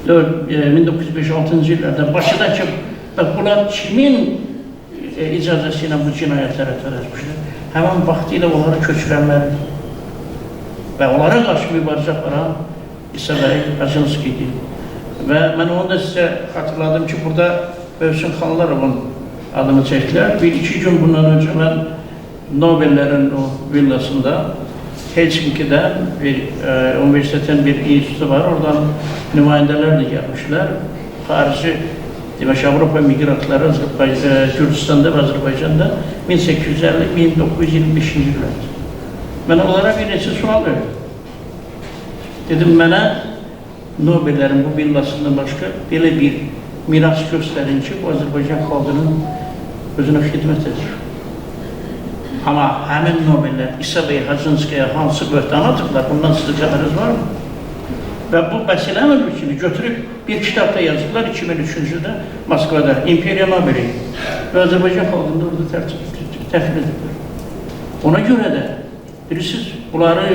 1905-6. yıllarda başına çıkıp bunlar kimin icazəsiyle bu cinayetleri törətmişler? Hemen vaktiyle onları köçürənlər ve onlara karşı mübarizə aparan İsa Bey Hacınski'ydi. Ve ben onu da size hatırladım ki burada Mövsüm Xanlarovun adını çəkdilər. 1-2 gün bundan önce ben Nobellerin o villasında Helsinki'den bir üniversitetin bir enstitüsü var. Oradan nümayendeler de gelmişler. xarici demək Avropa miqrantları Gürcüstanda və Azərbaycanda 1850-1925-ci illərdir. Mən onlara bir neçə sual verdim. Dedim, mənə Nobellərin bu villasından başqa belə bir miras göstərin ki, bu Azərbaycan xalqının özünə xidmət edir. Amma həmin Nobellər İsa bəy Hacınskaya hansı böhtan atıblar, bundan sizin xəbəriniz var mı? Və bu məsələ mülkünü götürüb bir kitabda yazıblar 2003-cü ildə Moskvada, İmperiya Nobeli və Azərbaycan xalqında orada təfil ediblər. Ona görə də, bilirsiniz, bunları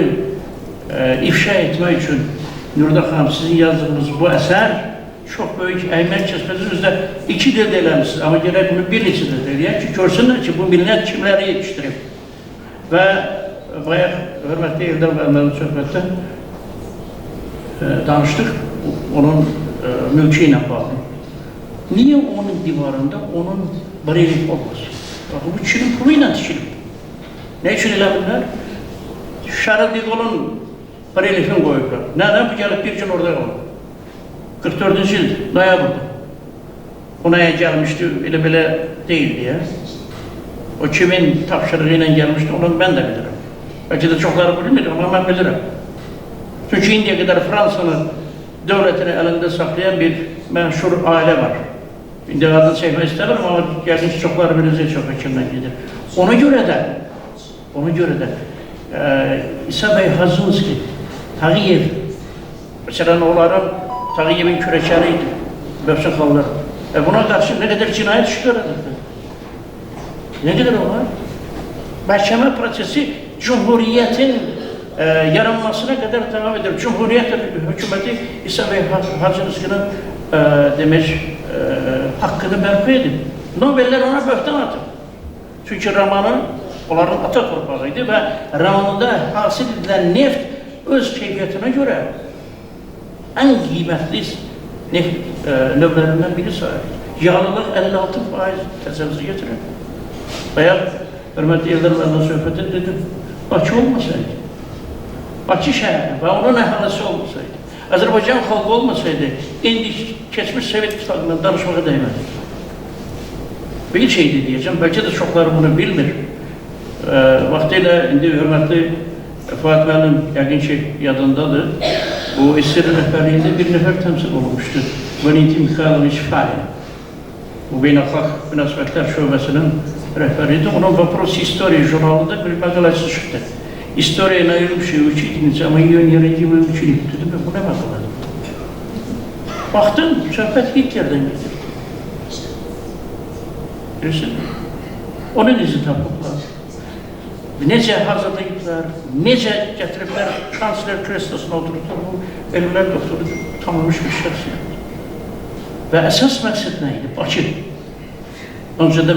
ifşa etmək üçün Nurda xanım, sizin yazdığınız bu əsər çox böyük əmək kəsməsi üzrə 2 dildə eləmişsiniz, amma gərək bunu bir neçə dildə eləyək ki, görsünlər ki, bu millət kimləri yetişdirib. Və bayaq hörmətli Eldar müəllimlərin söhbətdə danışdıq onun mülkü ilə bağlı. Niyə onun divarında onun barelif olmasın? Bu kişinin pulu ilə tikilib. Nə üçün eləmirlər? Şərif de Gaulle'un barelifini qoyublar. Nədən? Bu gəlib bir gün orada qalıb. 44-cü il, noyabrda. Onaya gəlmişdi, elə belə deyildi ya. O kimin tapşırığı ilə gəlmişdi, onu mən də bilirəm. Bəlkə də çoxları bilmir, amma mən bilirəm. Çünki indiyə qədər Fransanın dövlətini əlində saxlayan bir məşhur ailə var. İndi adını çəkmək istəmirəm, amma gəlin ki, çoxları biləcək, çox həkimdən gedir. Ona görə də İsa bəy Hacınski, Tağıyev, məsələn, onların Tağıyevin kürəkəni idi, Bövsün xalları. Buna qarşı nə qədər cinayət işi törədirdi? Nə qədər olar? Məhkəmə prosesi Cumhuriyyətin yaranmasına qədər devam edir. Cumhuriyyət hökuməti İsa bəy Hacınskinin demək, haqqını bərpa edib. Nobellər ona böhtan atıb. Çünki romanı onların ata torpağı idi və romanında hasil edilən neft öz keyfiyyətinə görə ən qiymətli neft növlərindən biri sayılır. Yağlılıq 56% təsəvvüzü getirir. Bayaq hörmətli Eldar söhbət edim, Bakı olmasaydı, Bakı şəhəri və onun əhalisi olmasaydı, Azərbaycan xalqı olmasaydı, indi keçmiş Sovet İttifaqından danışmağa dəymədi. Bir şeydir deyəcəm, bəlkə də çoxları bunu bilmir. Vaxtilə, indi hörmətli Fuad müəllim yəqin ki, yadındadır. Bu SSR rəhbərliyində bir nəfər təmsil olunmuşdu. Valentin Mikhailovich Falin. Bu Beynəlxalq Münasibətlər Şöbəsinin rəhbəridir. Onun Vapros İstoriya jurnalında bir məqaləsi çıxdı. İstoriya наилучшие учительница, ama ее нерадивый ученик. Dedim, bu nə məqalədir? Baxdım, söhbət Hitler'dən gedir. Bilirsiniz mi? Onun izi tapıblar. Necə hazırlayıblar, necə gətiriblər, kansler krestosuna oturublar, bu elmlər doktoru tanınmış bir şəxsiyyətdir. Və əsas məqsəd nə idi? Bakı. Öncədə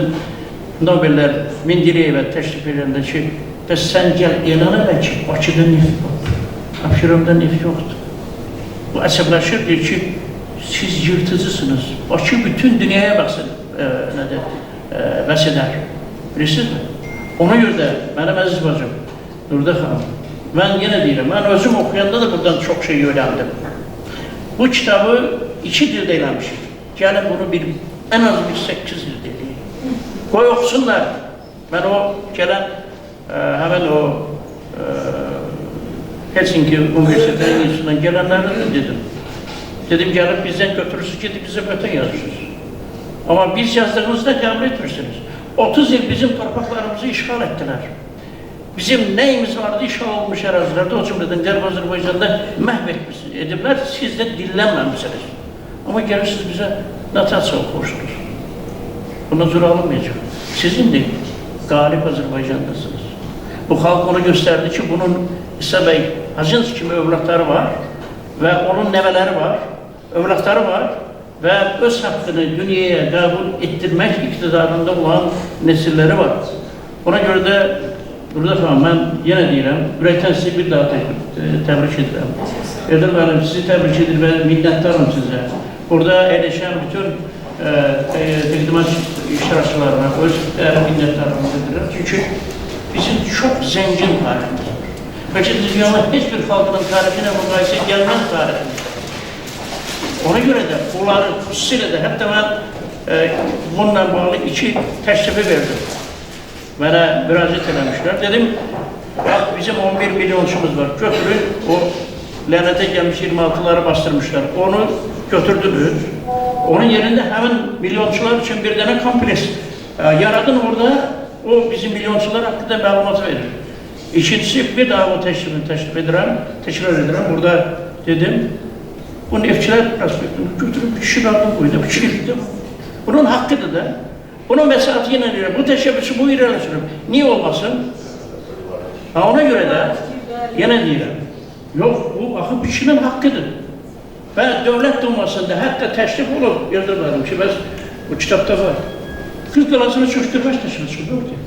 Nobellər Mendeleyevə təşrif edəndə ki, bəs sən gəl elan elə ki, Bakıda neft var, Abşeronda neft yoxdur. Bu əsəbləşir, deyir ki, siz yırtıcısınız, Bakı bütün dünyaya bəs edər. Bilirsiniz mi? Ona görə də, mənim əziz bacım, Nurda xanım, mən yenə deyirəm, mən özüm oxuyanda da buradan çox şey öyrəndim. Bu kitabı 2 dildə eləmişik. Gəlin bunu ən az bir 8 dildə eləyim. Qoy oxusunlar. Mən o gələn, həmən o Helsinki Üniversitesi'ndən gələnlərlə dedim. Dedim, gəlib bizdən götürürsünüz, gedib bizə böhtan yazırsınız. Amma biz yazdığımızda qəbul etmirsiniz. 30 il bizim torpaqlarımızı işğal etdilər. Bizim nəyimiz vardı işğal olmuş ərazilərdə, o cümlədən Qərb Azərbaycanda məhv ediblər, siz də dinlənməmişsiniz. Amma gəlirsiniz bizə notasiya oxursunuz. Buna zor alınmayacaq. Sizin də qalib Azərbaycandasınız. Bu xalq onu göstərdi ki, bunun İsa bəy Hacınski kimi övladları var və onun nəvələri var, övladları var və öz haqqını dünyaya qəbul etdirmək iqtidarında olan nesilləri var. Ona görə də, burada falan, mən yenə deyirəm, ürəkdən sizi bir daha təbrik edirəm. Eldar müəllim, sizi təbrik edir və minnətdarım sizə. Burada əyləşən bütün təqdimat iştirakçılarına öz minnətdarımı edirəm. Çünki bizim çox zəngin tariximiz var. Bəlkə dünyanın heç bir xalqının tarixinə müqayisə gəlməz tariximiz var. Ona göre de bunları xüsusilə də hətta mən bununla bağlı 2 təklifi verdim. Mənə müraciət eləmişlər. Dedim, bax bizim 11 milyonçumuz var. Götürün, o lənətə gəlmiş 26'ları bastırmışlar. Onu götürdünüz. Onun yerində həmin milyonçular üçün bir dənə kompleks yaradın orada, o bizim milyonçular haqqında məlumat verir. İkincisi, bir daha o təklif edirəm, təkrar edirəm. Burada dedim, bu neftçilər prospektini götürüb kişi adını koydu, kişilikdir. Bunun haqqıdır da. Bunun vəsaiti ilə deyirəm, bu təşəbbüsü bu irəliləşirəm. Niyə olmasın? Ona görə də, yenə deyirəm, yox, bu baxıb kişinin haqqıdır. Və dövlət Dumasında hətta təklif olub, yazırlarım ki, bəs bu kitabda var. Kız qalasını çöktürmək təşəbbüsü yoxdur.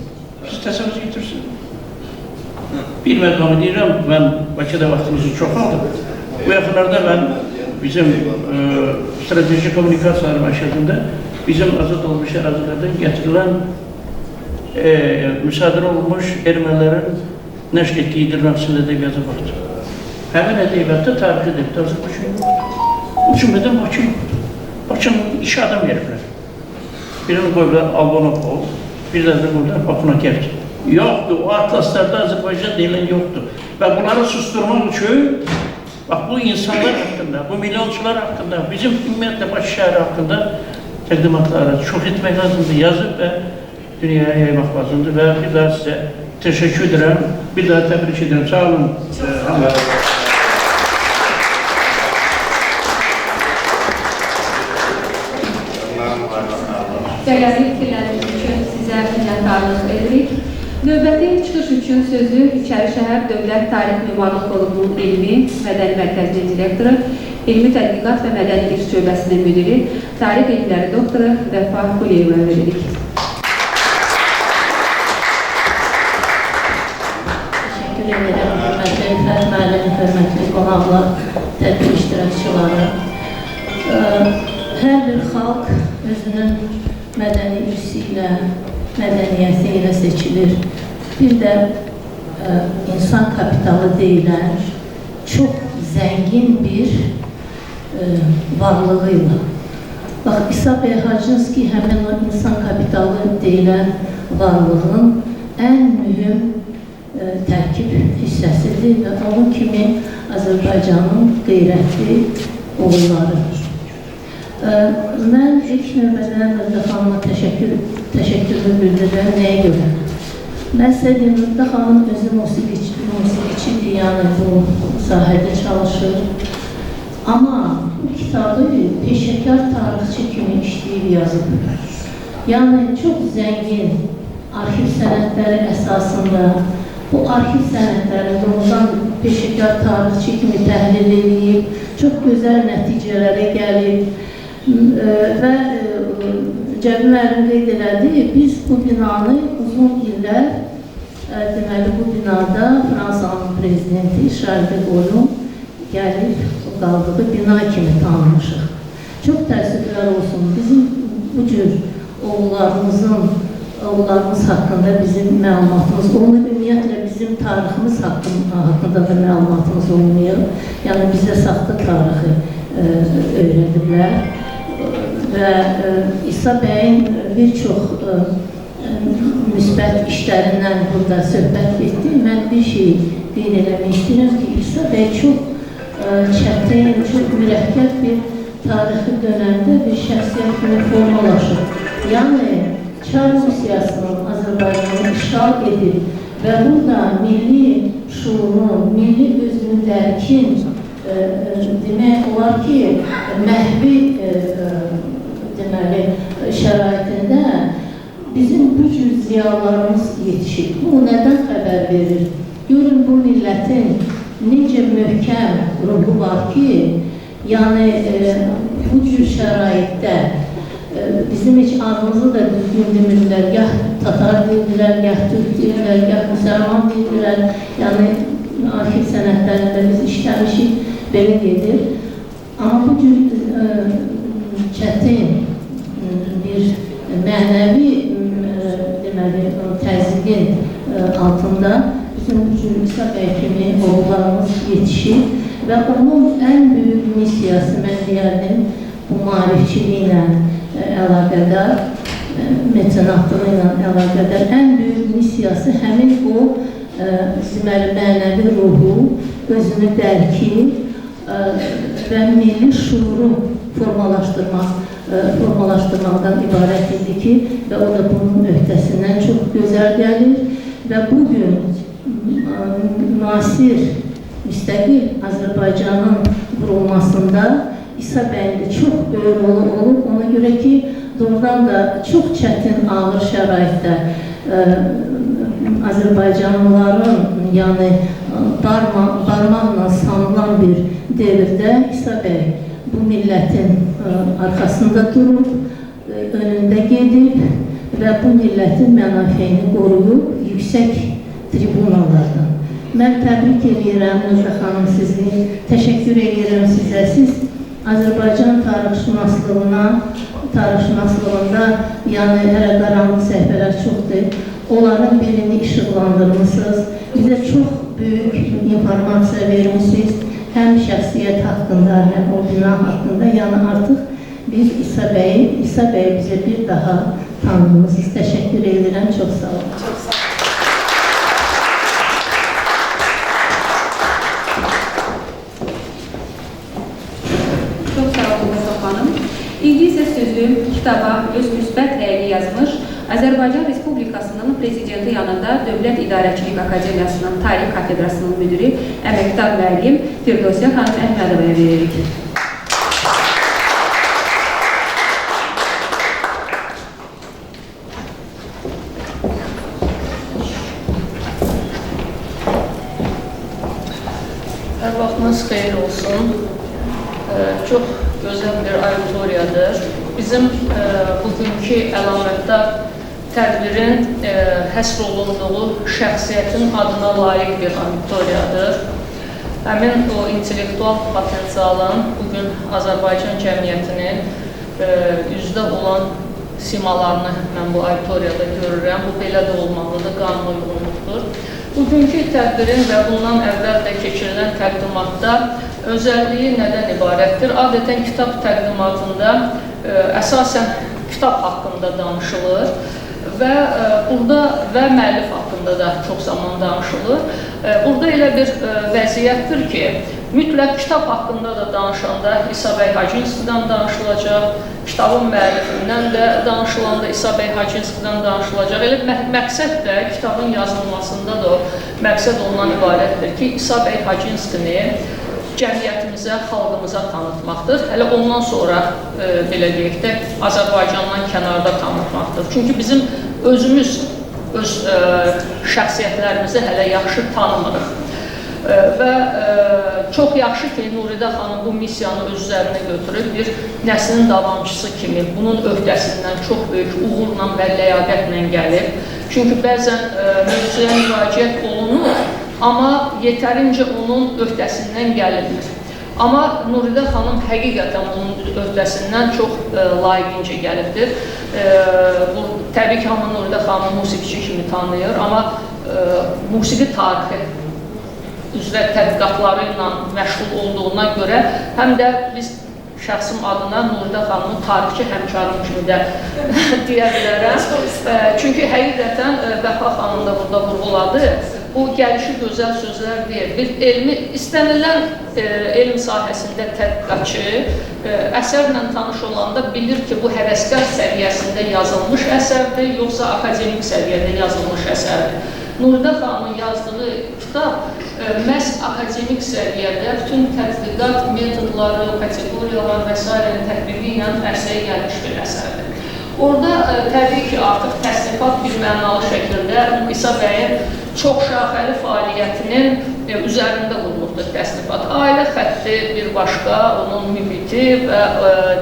Siz təsəvvüz getirsiniz. Bir məqamı deyirəm, mən Bakıda vaxtımızı çox aldım. Bu yaxınlarda mən bizim strateji kommunikasiyalar məşğəlində bizim azad olmuş ərazilərdən gətirilən müsadirə olunmuş ermənilərin nəşr etdiyi İdil-Nafsın ədəbiyyata baxdı. Həmin ədəbiyyatda tarixi ədəbiyyatda Azərbaycan yoxdur. Bu cümlədən Bakı yoxdur. Bakının işi adam veriblər. Birini qoyublar Albonopol, bir də qoyublar Bakunakert. Yoxdur, o atlaslarda Azərbaycan deyilən yoxdur. Və bunları susturmaq üçün, bax bu insanlar haqqında, bu milyonçular haqqında, bizim ümumiyyətlə Bakı şəhəri haqqında təqdimatları çox etmək lazımdır, yazıb və dünyaya yaymaq lazımdır və bir daha sizə təşəkkür edirəm, bir daha təbrik edirəm. Sağ olun. Dəyərli fikirləriniz üçün sizə minnətdarlıq edirik. Növbəti çıxış üçün sözü İçərişəhər Dövlət Tarix Mimarlıq Qolumunun Elmi Mədəni Mərkəzinin direktoru, Elmi Tədqiqat və Mədəni İrs Şöbəsinin müdiri, Tarix Elmləri doktoru Vəfa Quliyevə veririk. Teşekkür ederim. Hörmətli Rüfət müəllim, hörmətli qonaqlar, tədbir iştirakçıları. Hər bir xalq özünün mədəni irsi ilə, mədəniyyəti ilə seçilir. Bir də insan kapitalı deyilən çox zəngin bir varlığıyla. Bax, İsa Beyhacınski həmin o insan kapitalı deyilən varlığın ən mühüm tərkib hissəsidir və onun kimi Azərbaycanın qeyrətli oğullarıdır. Mən ilk növbədə Nurda xanıma təşəkkürümü bildirirəm. Nəyə görə? Mən istədiyim, Nurda xanım özü musiqiçidir, yəni bu sahədə çalışır. Amma bu kitabı peşəkar tarixçi kimi işləyib yazıb. Yəni çox zəngin arxiv sənədləri əsasında bu arxiv sənədləri doğrudan peşəkar tarixçi kimi təhlil edib, çox gözəl nəticələrə gəlib. Və Cəbi müəllim qeyd elədi, biz bu binanı uzun illər, deməli bu binada Fransanın prezidenti Şarl de Gaulle'un gəlib qaldığı bina kimi tanımışıq. Çox təəssüflər olsun, bizim bu cür oğullarımız haqqında bizim məlumatımız olmuyor, ümumiyyətlə bizim tariximiz haqqında da məlumatımız olmuyor. Yəni bizə saxta tarixi öyrədiblər. Və İsa bəyin bir çox müsbət işlərindən burada söhbət etdi. Mən bir şey qeyd eləmək istəyirəm ki, İsa bəy çox çətin, çox mürəkkəb bir tarixi dönəmdə bir şəxsiyyət kimi formalaşır. Yəni, Çar Rusiyasının Azərbaycanı işğal edib və burada milli şuurun, milli özünü dərkin demək olar ki, məhvi deməli şəraitində bizim bu cür ziyalarımız yetişir. Bu nədən xəbər verir? Görün bu millətin necə möhkəm ruhu var ki, yəni bu cür şəraitdə bizim heç adımızı da düzgün demirlər, gah Tatar deyirlər, gah Türk deyirlər, gah Müsəlman deyirlər. Yəni arxiv sənədlərində biz işləmişik, belə gedir. Amma bu cür çətin bir mənəvi deməli təzyiqin altında bizim bu cür İsa bəy kimi oğullarımız yetişir və onun ən böyük missiyası, mən deyərdim, bu maarifçiliklə əlaqədar, mecenatlığı ilə əlaqədar ən böyük missiyası həmin o deməli, mənəvi ruhu, özünü dərki və milli şuuru formalaşdırmaqdan ibarət idi ki, və o da bunun öhdəsindən çox gözəl gəlir və bugün müasir, müstəqil Azərbaycanın qurulmasında İsa bəyin də çox böyük rolu olub. Ona görə ki, doğrudan da çox çətin, ağır şəraitdə Azərbaycanlıların, yəni barmaqla sanılan bir devirdə İsa bəy bu millətin arxasında durub, önündə gedib və bu millətin mənafeyini qoruyub yüksək tribunalardan. Mən təbrik edirəm Növrə xanım sizi, təşəkkür edirəm sizə. Siz Azərbaycan tarixşünaslığında, yəni hələ qaranlıq səhifələr çoxdur, onların birini işıqlandırmışsınız, bizə çox böyük informasiya vermişsiniz, həm şəxsiyyət haqqında, həm o bina haqqında, yəni artıq biz İsa bəyi bizə bir daha tanıdığınız. Təşəkkür edirəm, çox sağ olun. Çox sağ olun Mustafa xanım. İndi isə sözü kitaba öz müsbət rəyini yazmış Azərbaycan Respublikasının Prezidenti yanında Dövlət İdarəçilik Akademiyasının Tarix Kafedrasının müdürü, əməkdar müəllim Firdovsiyə xanım Əhmədovaya veririk. Hər vaxtınız xeyir olsun. Çox gözəl bir auditoriyadır. Bizim bugünkü əlamətdar tədbirin həsr olunduğu şəxsiyyətin adına layiq bir auditoriyadır. Həmin o intellektual potensialın bugün Azərbaycan cəmiyyətinin üzdə olan simalarını mən bu auditoriyada görürəm. Bu belə də olmalıdır, qanuna uyğunluqdur. Bugünkü tədbirin və bundan əvvəl də keçirilən təqdimatda özəlliyi nədən ibarətdir? Adətən kitab təqdimatında əsasən kitab haqqında danışılır və burada və müəllif haqqında da çox zaman danışılır. Burada elə bir vəziyyətdir ki, mütləq kitab haqqında da danışanda İsa bəy Hacınskidən danışılacaq, kitabın müəllifindən də danışılanda İsa bəy Hacınskidən danışılacaq. Elə məqsəd də kitabın yazılmasında da məqsəd ondan ibarətdir ki, İsa bəy Hacınskini cəmiyyətimizə, xalqımıza tanıtmaqdır. Hələ ondan sonra, belə deyək də, Azərbaycandan kənarda tanıtmaqdır. Çünki bizim özümüz öz şəxsiyyətlərimizi hələ yaxşı tanımırıq. Və çox yaxşı ki, Nuridə xanım bu missiyanı öz üzərinə götürüb bir nəslin davamçısı kimi bunun öhdəsindən çox böyük uğurla və ləyaqətlə gəlib. Çünki bəzən mövzuya müraciət olunur, amma yetərincə onun öhdəsindən gəlinmir. Amma Nuridə xanım həqiqətən bunun öhdəsindən çox layiqincə gəlibdir. Təbii ki, hamı Nuridə xanım musiqiçi kimi tanıyır, amma musiqi tarixi üzrə tədqiqatları ilə məşğul olduğuna görə həm də biz şəxsim adına Nuridə xanımın tarixçi həmkarım kimi də deyə bilərəm. Çünki həqiqətən Vəfa xanım da burada vurğuladı. Bu gəlişi gözəl sözlər deyir. Bir elmi, istənilən elm sahəsində tədqiqatçı əsərlə tanış olanda bilir ki, bu həvəskar səviyyəsində yazılmış əsərdir, yoxsa akademik səviyyədə yazılmış əsərdir. Nuridə xanımın yazdığı kitab məhz akademik səviyyədə bütün tədqiqat metodları, kateqoriyalar və s. tətbiqi ilə ərsəyə gəlmiş bir əsərdir. Orada təbii ki, artıq təsnifat bir mənalı şəkildə İsa bəyin çoxşaxəli fəaliyyətinin üzərində vurulubdur təsnifat. Ailə xətti bir başqa, onun mühiti və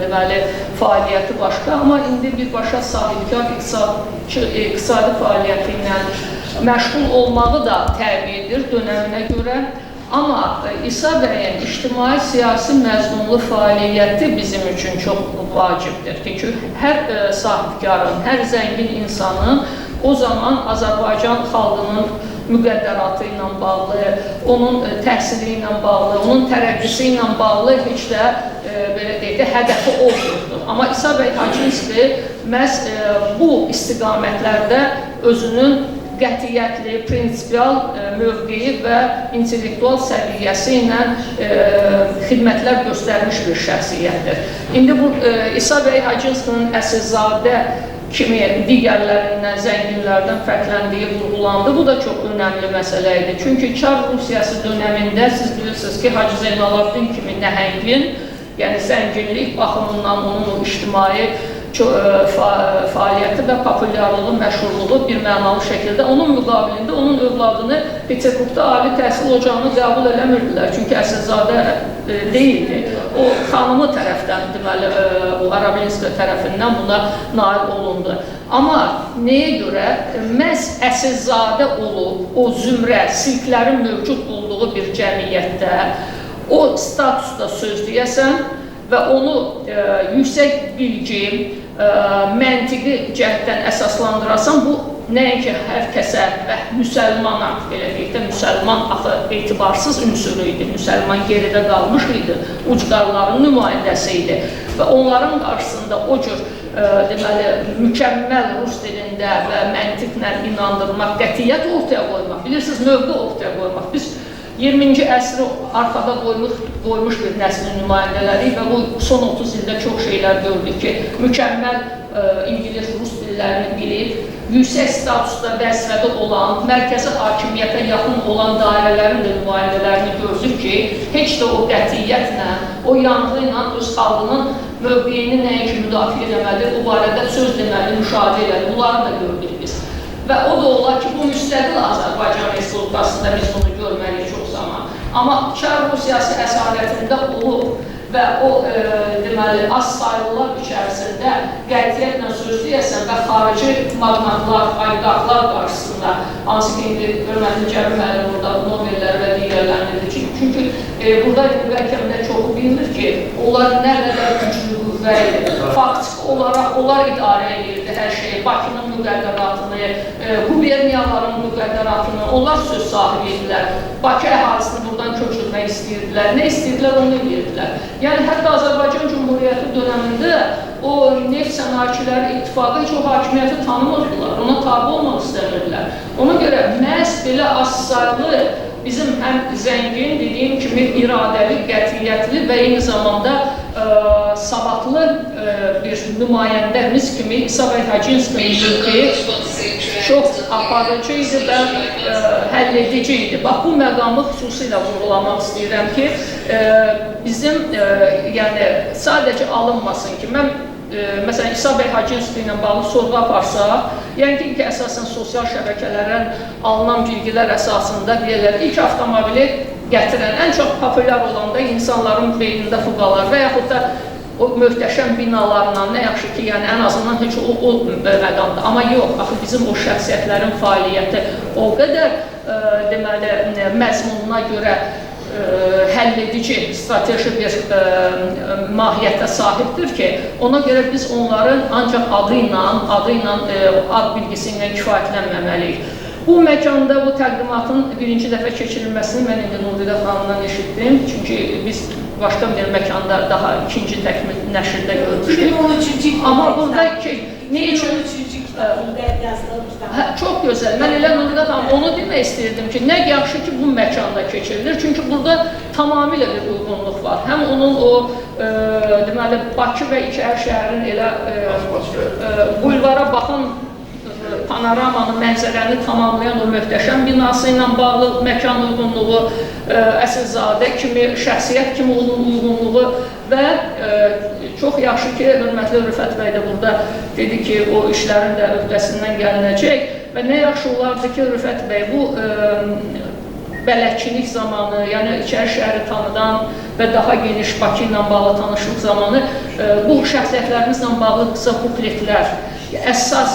deməli, fəaliyyəti başqa, amma indi birbaşa sahibkar iqtisadi fəaliyyəti ilə məşğul olmağı da təbiidir dönəminə görə. Amma İsa bəyin ictimai-siyasi məzmunlu fəaliyyəti bizim üçün çox vacibdir. Çünki hər sahibkarın, hər zəngin insanın o zaman Azərbaycan xalqının müqəddəratı ilə bağlı, onun təhsili ilə bağlı, onun tərəqqisi ilə bağlı heç də belə deyək də hədəfi olmurdu. Amma İsa bəy Hacınski məhz bu istiqamətlərdə özünün qətiyyətli, prinsipial mövqeyi və intellektual səviyyəsi ilə xidmətlər göstərmiş bir şəxsiyyətdir. İndi bu İsa bəy Hacınskinin Əsilzadə kimi digərlərindən, zənginlərdən fərqləndiyi vurğulandı. Bu da çox önəmli məsələ idi. Çünki Çar Rusiyası dönəmində siz bilirsiniz ki, Hacı Zeynalabdin kimi nəhəngin, yəni zənginlik baxımından onun o ictimai fəaliyyəti və populyarlığı, məşhurluğu bir mənalı şəkildə onun müqabilində onun övladını Peterburqda ali təhsil ocağını qəbul eləmirdilər. Çünki əsilzadə deyildi. O xanımı tərəfdən, deməli, o Arabinska tərəfindən buna nail olundu. Amma nəyə görə? Məhz əsilzadə olub, o zümrə, silklərin mövcud olduğu bir cəmiyyətdə o statusda söz deyəsən və onu yüksək bilgi, məntiqi cəhətdən əsaslandırasan, bu nəinki hər kəsə və müsəlmana, belə deyək də, müsəlman axı etibarsız ünsürü idi, müsəlman geridə qalmış idi, ucqarların nümayəndəsi idi və onların qarşısında o cür deməli, mükəmməl rus dilində və məntiqlə inandırmaq, qətiyyət ortaya qoymaq, bilirsiniz, mövqe ortaya qoymaq. Biz 20-ci əsri arxada qoymuş bir nəslin nümayəndələri və bu son 30 ildə çox şeylər gördük ki, mükəmməl İngilis, rus dillərini bilib, yüksək statusda vəzifədə olan, mərkəzi hakimiyyətə yaxın olan dairələrin də nümayəndələrini gördük ki, heç də o qətiyyətlə, o yanğı ilə öz xalqının mövqeyini nəinki müdafiə eləməli, o barədə söz deməli, müşahidə eləməli, bunları da gördük biz. Və o da olar ki, bu müstəqil Azərbaycan Respublikasında biz bunu görməliyik çox zaman. Amma Çar Rusiyası əsarətində olub və o deməli, az sayılılar içərisində qətiyyətlə söz deyəsən və xarici maqnatlar, ayqaqlar qarşısında, hansı ki, indi hörmətli Cəbir müəllim burada Nobellər və digərlərini çünki burada bəlkə də çoxu bilmir ki, onlar nə qədər güclü qüvvə idi. Faktik olaraq onlar idarə edirdi hər şeyi, Bakının müqəddəratını, quberniyaların müqəddəratını, onlar söz sahibi idilər. Bakı əhalisini buradan köçürmək istəyirdilər, nə istəyirdilər, onu edirdilər. Yəni, hətta Azərbaycan Cumhuriyyəti dönəmində o neft sənayeçiləri ittifaqı heç o hakimiyyəti tanımırdılar, ona tabi olmaq istəmirdilər. Ona görə məhz belə az sayılı bizim həm zəngin, dediyim kimi, iradəli, qətiyyətli və eyni zamanda savadlı bir nümayəndəmiz kimi İsa bəy Hacınski çox aparıcı idi və həll edici idi. Bax, bu məqamı xüsusilə vurğulamaq istəyirəm ki, bizim, yəni, sadəcə alınmasın ki, mən məsələn, İsa bəy Hacınski ilə bağlı sorğu aparsaq, yəni ki, əsasən sosial şəbəkələrin alınan bilgilər əsasında deyirlər, ilk avtomobili gətirən, ən çox populyar olanda insanların beynində fuqalar və yaxud da o möhtəşəm binalarla, nə yaxşı ki, yəni ən azından heç o məqamda. Amma yox, axı bizim o şəxsiyyətlərin fəaliyyəti o qədər deməli, məzmununa görə həll edici, strateji bir mahiyyətə sahibdir ki, ona görə biz onların ancaq adı ilə, ad bilgisi ilə kifayətlənməməliyik. Bu məkanda bu təqdimatın birinci dəfə keçirilməsini mən indi Nuridə xanımdan eşitdim. Çünki biz başqa bir məkanda daha ikinci təkmil nəşrdə görmüşdük. Amma burada nə üçün? Çox gözəl. Mən elə Nuridə xanım onu demək istəyirdim ki, nə yaxşı ki, bu məkanda keçirilir. Çünki burada tamamilə bir uyğunluq var. Həm onun o, deməli, Bakı və İçəri şəhərin elə bulvara baxan panoramanı, mənzərəni tamamlayan o möhtəşəm binası ilə bağlı məkan uyğunluğu, Əsilzadə kimi, şəxsiyyət kimi onun uyğunluğu və çox yaxşı ki, hörmətli Rüfət bəy də burada dedi ki, o işlərin də öhdəsindən gəlinəcək və nə yaxşı olardı ki, Rüfət bəy bu bələdçilik zamanı, yəni İçəri şəhəri tanıdan və daha geniş Bakı ilə bağlı tanışlıq zamanı bu şəxsiyyətlərimizlə bağlı qısa bukletlər əsas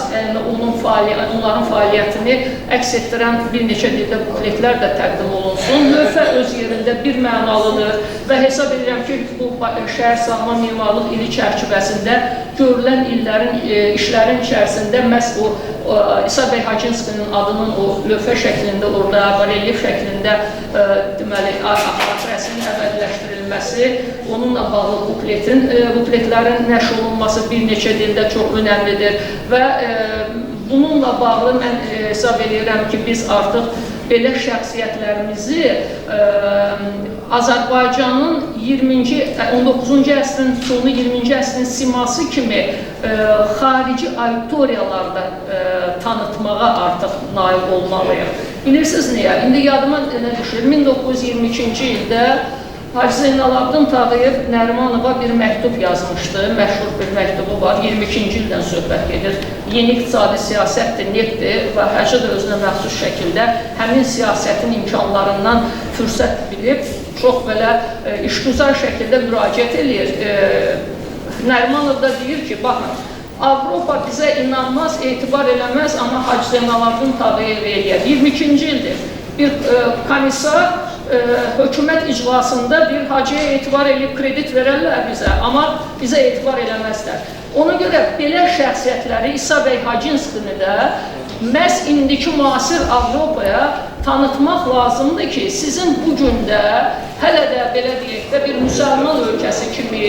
onların fəaliyyətini əks etdirən bir neçə dildə bukletlər də təqdim olunsun. Lövhə öz yerində bir mənalıdır və hesab edirəm ki, bu şəhər sağlam mimarlıq ili çərçivəsində görülən işlərin içərisində məhz o İsa bəy Hacınskinin adının o lövhə şəklində orada, barelyef şəklində deməli, xatirəsinin əbədiləşdirilməsi, onunla bağlı bukletlərin nəşr olunması bir neçə dildə çox önəmlidir və bununla bağlı mən hesab edirəm ki, biz artıq belə şəxsiyyətlərimizi Azərbaycanın 19-cu əsrin sonu, 20-ci əsrin siması kimi xarici auditoriyalarda tanıtmağa artıq nail olmalıyıq. Bilirsiniz niyə? İndi yadıma nə düşür? 1922-ci ildə Hacı Zeynalabdin Tağıyev Nərimanova bir məktub yazmışdı, məşhur bir məktubu var, 22-ci ildən söhbət gedir. Yeni iqtisadi siyasətdir, netdir və Hacı da özünə məxsus şəkildə həmin siyasətin imkanlarından fürsət bilib, çox belə işgüzar şəkildə müraciət edir. Nərimanov da deyir ki, baxın, Avropa bizə inanmaz, etibar eləməz, amma Hacı Zeynalabdin Tağıyev eləyər. 22-ci ildir. Bir komissar hökumət iclasında bir hacıya etibar edib kredit verərlər bizə, amma bizə etibar eləməzlər. Ona görə belə şəxsiyyətləri İsa bəy Hacınskini də məhz indiki müasir Avropaya tanıtmaq lazımdır ki, sizin bu gündə hələ də belə deyək də bir müsəlman ölkəsi kimi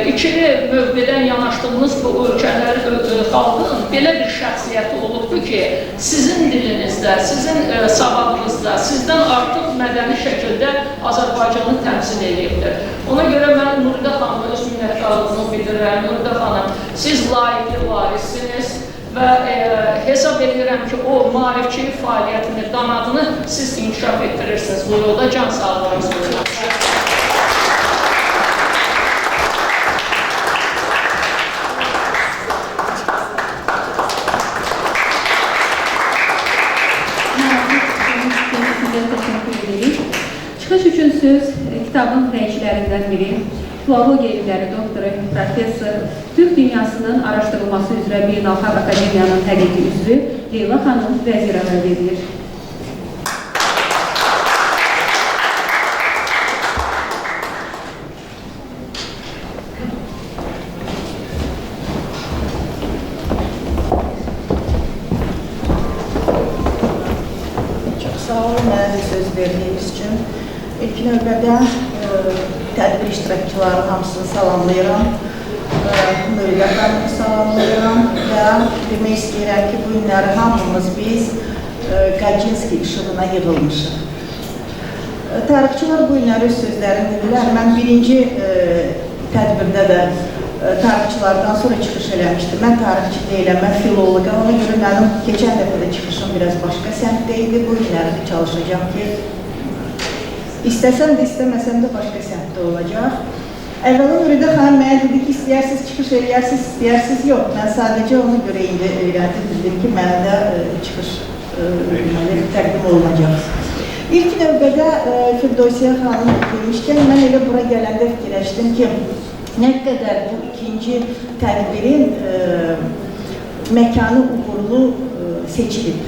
ikili mövqedən yanaşdığınız bu ölkələrin, xalqın belə bir şəxsiyyəti olubdur ki, sizin dilinizdə, sizin savadınızda, sizdən artıq mədəni şəkildə Azərbaycanı təmsil edibdir. Ona görə mən Nuridə xanımı öz minnətdarlığımı bildirirəm. Nuridə xanım, siz layiqli varissiniz və hesab edirəm ki, o maarifçilik fəaliyyətini, qanadını siz inkişaf etdirirsiniz. Bu yolda can sağlığınız olacaq. Çıxış üçün söz kitabın rəngçilərindən biri, filologiya elmləri doktoru, professor, Türk dünyasının araşdırılması üzrə Beynəlxalq Akademiyanın həqiqi üzvü Leyla xanım Vəzirova verilir. Çox sağ olun, mənə söz verdiyiniz üçün. İlk növbədə tədbir iştirakçılarının hamısını salamlayıram. Nuridə xanımı salamlayıram və demək istəyirəm ki, bu günləri hamımız biz Qaçinski işığına yığılmışıq. Tarixçılar bu günləri öz sözlərini dedilər. Mən birinci tədbirdə də tarixçılardan sonra çıxış eləmişdim. Mən tarixçi deyiləm, mən filoloqam. Ona görə mənim keçən dəfə də çıxışım biraz başqa səmtdə idi. Bu günləri də çalışacağım ki, İstəsəm də, istəməsəm də başqa səmtdə olacaq. Əvvəla Nuridə xanım mənə dedi ki, istəyirsiniz, çıxış eləyərsiniz, istəyirsiniz, yox. Mən sadəcə ona görə indi öyrəndim ki, mənə də çıxış təqdim olunacaq. İlk növbədə Firdosiyə xanım demişkən, mən elə bura gələndə fikirləşdim ki, nə qədər bu ikinci tədbirin məkanı uğurlu seçilib.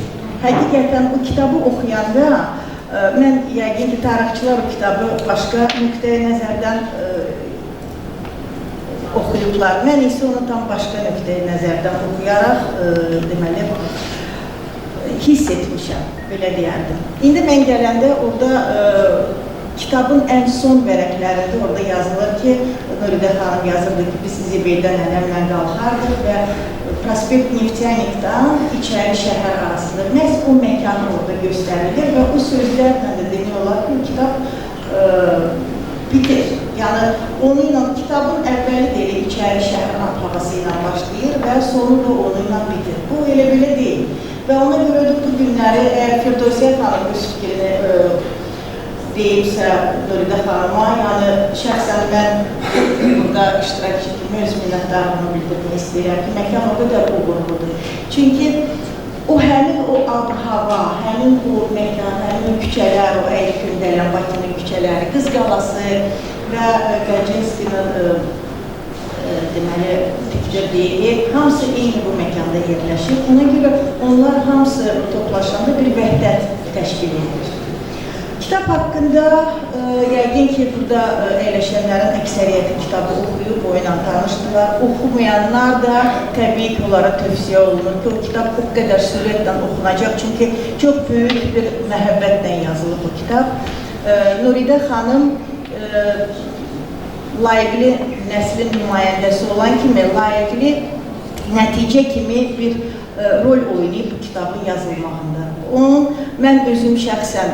Həqiqətən bu kitabı oxuyanda mən yəqin ki, tarixçılar o kitabı başqa nöqtəyə nəzərdən oxuyublar. Mən isə onu tam başqa nöqtəyə nəzərdən oxuyaraq deməli, hiss etmişəm, belə deyərdim. İndi mən gələndə orada kitabın ən son vərəqlərində orada yazılır ki, Nuridə xanım yazırdı ki, biz Zibeydən ələmlə qalxardıq və Prospekt Neftiyanik'dan içəri şəhər arasında məhz o məkanı orada göstərilir və o sözlərlə də demək olar ki, kitab bitir. Yəni, onunla kitabın əvvəli deyil, içəri şəhər atmağası ilə başlayır və sonu da onunla bitir. Bu elə belə deyil. Və ona görə də bu günləri, əgər Firdosiyə xanım öz fikrini deyimsə Nuridə xanıma, yəni şəxsən mən burada iştirak etdiyimi, öz minnətdarlığımı bildirmək istəyirəm ki, məkan o qədər uğurludur. Çünki o həmin o ab-hava, həmin o məkan, həmin küçələr, o Əyri-Kündələn, Bakının küçələri, Qız Qalası və Qaçinskinin deməli fikir deyil. Hamısı eyni bu məkanda yerləşir. Ona görə onlar hamısı toplaşanda bir vəhdət təşkil edir. Kitab haqqında yəqin ki, burada əyləşənlərin əksəriyyəti kitabı oxuyub, o ilə tanışdılar. Oxumayanlar da təbii ki, onlara tövsiyə olunur ki, o kitab o qədər sürətlə oxunacaq. Çünki çox böyük bir məhəbbətlə yazılıb o kitab. Nuridə xanım layiqli nəslin nümayəndəsi olan kimi, layiqli nəticə kimi bir rol oynayıb bu kitabın yazılmağında. Mən özüm şəxsən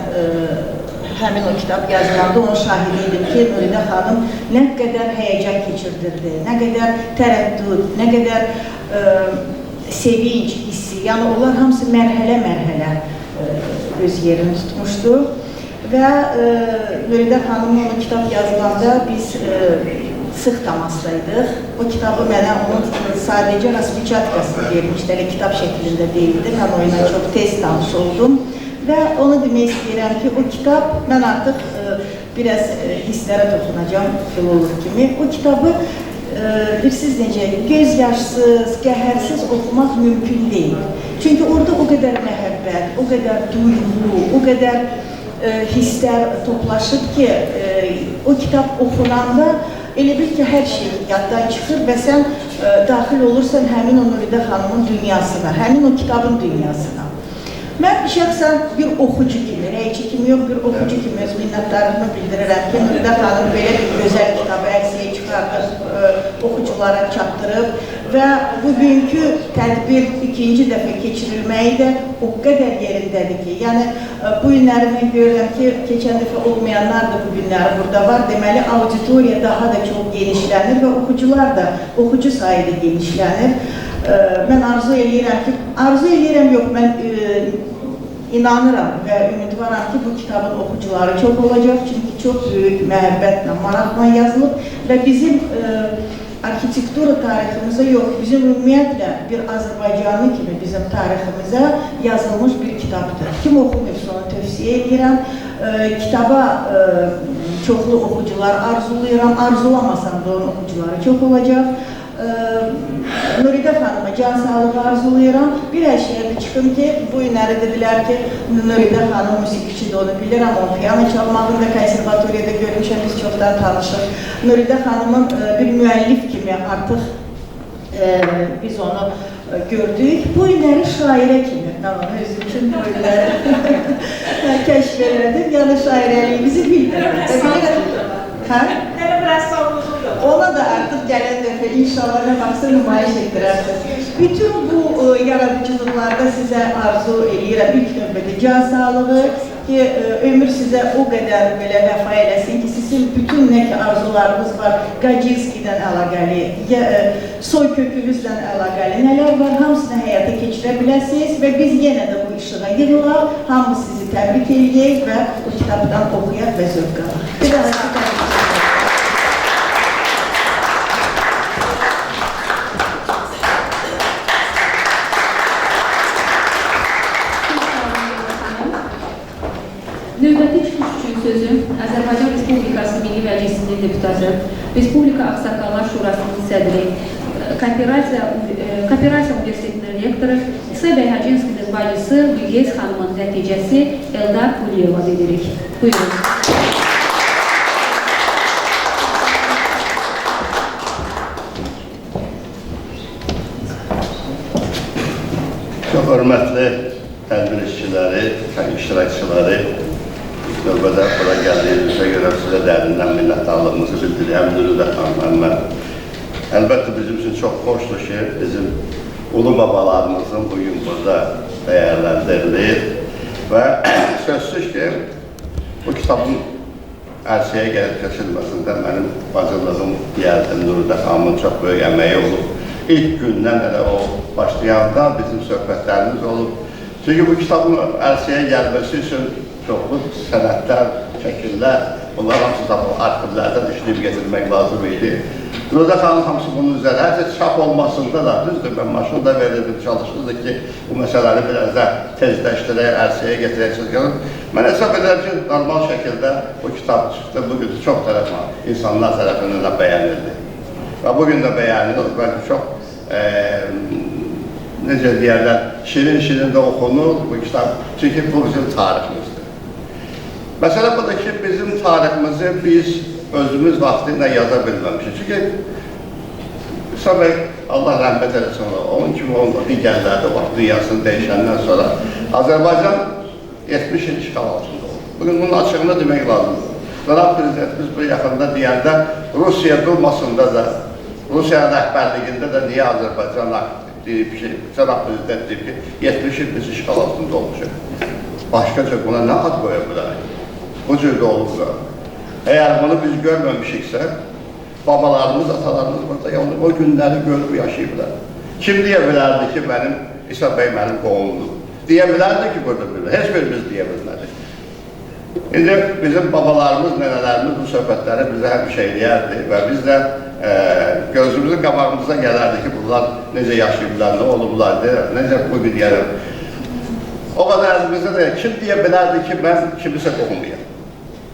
həmin o kitab yazılanda onun şahidi idim ki, Nuridə xanım nə qədər həyəcan keçirdirdi, nə qədər tərəddüd, nə qədər sevinç hissi, yəni onlar hamısı mərhələ-mərhələ öz yerini tutmuşdu. Və Nuridə xanımın o kitab yazılanda biz sıx təmasdaydıq. O kitabı mənə onun sadəcə raspiçatkasını vermişdi, kitab şəklində deyildi. Mən oyuna çox tez tanış oldum. Və onu demək istəyirəm ki, o kitab, mən artıq biraz hisslərə toxunacam filolog kimi. O kitabı, bilirsiniz necə, göz yaşsız, qəhərsiz oxumaq mümkün deyil. Çünki orada o qədər məhəbbət, o qədər duyğu, o qədər hisslər toplaşıb ki, o kitab oxunanda elə bil ki, hər şey yaddan çıxır və sən daxil olursan həmin o Nuridə xanımın dünyasına, həmin o kitabın dünyasına. Mən şəxsən bir oxucu kimi, rəyçi kimi yox, bir oxucu kimi öz minnətlərimi bildirirəm ki, Nuridə xanım belə bir gözəl kitabı ərsəyə çıxardır, oxuculara çatdırıb və bugünkü tədbir ikinci dəfə keçirilməyi də o qədər yerindədir ki, yəni bu günləri mən görürəm ki, keçən dəfə olmayanlar da bu günləri burada var, deməli auditoriya daha da çox genişlənir və oxucular da, oxucu sayı da genişlənir. Mən arzu eləyirəm yox, mən inanıram və ümidvaram ki, bu kitabın oxucuları çox olacaq, çünki çox böyük məhəbbətlə, maraqla yazılıb və bizim arxitektura tariximizə yox, bizim ümumiyyətlə bir Azərbaycanlı kimi bizim tariximizə yazılmış bir kitabdır. Kim oxumayıbsa onu tövsiyə edirəm. Kitaba çoxlu oxucular arzulayıram, arzulamasam da onun oxucuları çox olacaq. Nuridə xanıma can sağlığı arzulayıram. Bir əşyaya da çıxım ki, bu günləri dedilər ki, Nuridə xanım musiqiçidir, onu bilirəm, onun piyano çalmağında konservatoriyada görmüşəm, biz çoxdan tanışıq. Nuridə xanımın bir müəllif kimi artıq biz onu gördük. Bu günləri şairə kimi, mən onu özüm üçün bu günləri kəşf elədim, yəni şairəliyimizi bilmirəm. Ona da artıq gələn dəfə inşallah nə baxsa nümayiş etdirərdir. Bütün bu yaradıcılıqlarda sizə arzu eləyirəm ilk növbədə can sağlığı ki, ömür sizə o qədər belə vəfa eləsin ki, sizin bütün nə ki arzularınız var, Qacinskidən əlaqəli, soy kökünüzlə əlaqəli, nələr var, hamısını həyata keçirə biləsiniz və biz yenə də bu işığa yığılaq, hamı sizi təbrik eləyək və o kitabdan oxuyaq və zövq alaq. Bir daha təbrik edək. Növbəti çıxış üçün sözüm Azərbaycan Respublikası Milli Məclisinin deputatı, Respublika Ağsaqqallar Şurasının sədri, Kooperasiya Universitetinin rektoru İsa Bəyhacınskinin bacısı Bilgez xanımın nəticəsi Eldar Kuliyeva edirik. Buyurun. Çox hörmətli tədbir işçiləri, iştirakçıları, növbədə bura gəldiyinizə görə sizə dərindən minnətdarlığımızı bildirəm. Nuridə xanım, mən əlbəttə bizim üçün çox xoşdur ki, bizim ulu babalarımızın bugün burada dəyərləndirilir və sözsüz ki, bu kitabın ərsəyə gəlib keçilməsində mənim bacılığım deyərdim, Nuridə xanımın çox böyük əməyi olub. İlk gündən elə o başlayanda bizim söhbətlərimiz olub. Çünki bu kitabın ərsəyə gəlməsi üçün çoxlu sənətlər, şəkillər, bunlar hamısı da arxivlərdən işləyib getirmək lazım idi. Nuridə xanım hamısı bunun üzərində, hətta çap olmasında da, düzdür, mən maşını da verirdim, çalışırdı ki, bu məsələni biraz da tezləşdirək, ərsəyə getirək. Mən hesab edirəm ki, normal şəkildə bu kitab çıxdı, bugün çox tərəfə, insanlar tərəfindən də bəyənildi. Və bugün də bəyənir, mən çox, necə deyərlər, şirin-şirin də oxunur bu kitab, çünki bu bizim tariximizdir. Məsələ budur ki, bizim tariximizi biz özümüz vaxtı ilə yaza bilməmişik. Çünki İsa bəy, Allah rəhmət eləsin, onun kimi onun digərləri də var, dünyasını dəyişəndən sonra Azərbaycan 70 il işğal altında oldu. Bugün bunun açığını demək lazımdır. Cənab Prezidentimiz bu yaxında deyəndə Rusiya Dumasında da, Rusiyanın rəhbərliyində də niyə Azərbaycan deyib ki, Cənab Prezident deyib ki, 70 il biz işğal altında olmuşuq. Başqaca buna nə ad qoya bilərik? Bu cürdə olubdur. Əgər bunu biz görməmişiksə, babalarımız, atalarımız burada o günləri görüb yaşayıblar. Kim deyə bilərdi ki, mənim İsa bəy mənim qohumdur? Deyə bilərdi ki, burada bilir. Heç birimiz deyə bilmədik. İndi bizim babalarımız, nənələrimiz bu söhbətləri bizə həmişə eləyərdi və biz də gözümüzün qabağımıza gələrdi ki, bunlar necə yaşayıblar, nə olublardı, necə bu gün gəlir. O qədər əlimizdə də kim deyə bilərdi ki, mən kimisə qohumuyam?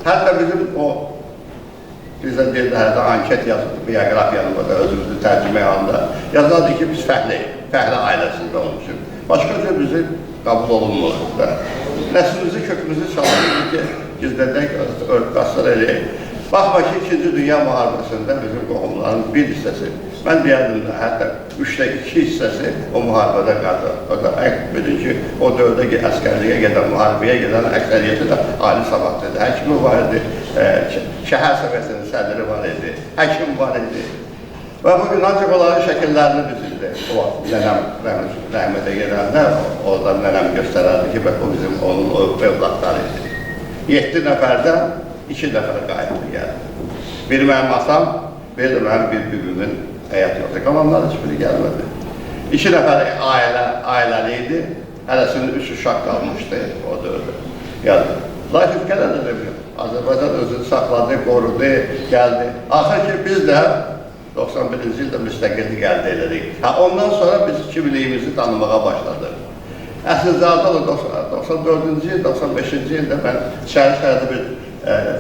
Hətta bizim o bizə bir də anket yazıldı, biografiyanı da özümüzü tərcümə yanında yazıldı ki, biz fəhli ailəsində olmuşuq. Başqa cür bizi qəbul olunmur. Nəslimizi, kökümüzü çalışırıq ki, gizlədək, örtqaslar eləyək. Baxma ki, 2-ci Dünya Müharibəsində bizim qohumların bir hissəsi, mən deyərdim də, hətta 3də 2 hissəsi o müharibədə qaldı. O da bilin ki, o dövrdə əskərliyə gedən, müharibəyə gedən əksəriyyəti də ali savadlıdır. Həkimi var idi, şəhər səviyyəsinin sədri var idi, həkim var idi. Və bugün ancaq onların şəkillərini düzüldü. O vaxt nənəm rəhmətə gedəndə, oradan nənəm göstərərdi ki, o bizim onun övladları idi. 7 nəfərdən 2 nəfər qayıtdı gəldi. Bir mənim atam, bir də mənim bir bübümün həyat yoxdur. Qalanlar heç biri gəlmədi. 2 nəfər ailəli idi, hələsinin 3 uşaq qalmışdı o dövrdə. Gəldi. Lakin gələn də demiyor. Azərbaycan özünü saxladı, qorudu, gəldi. Axır ki biz də 91-ci ildə müstəqillik əldə edirik. Ondan sonra biz kimliyimizi tanımağa başladıq. Əslində 94-cü il, 95-ci ildə mən şəhərdə bir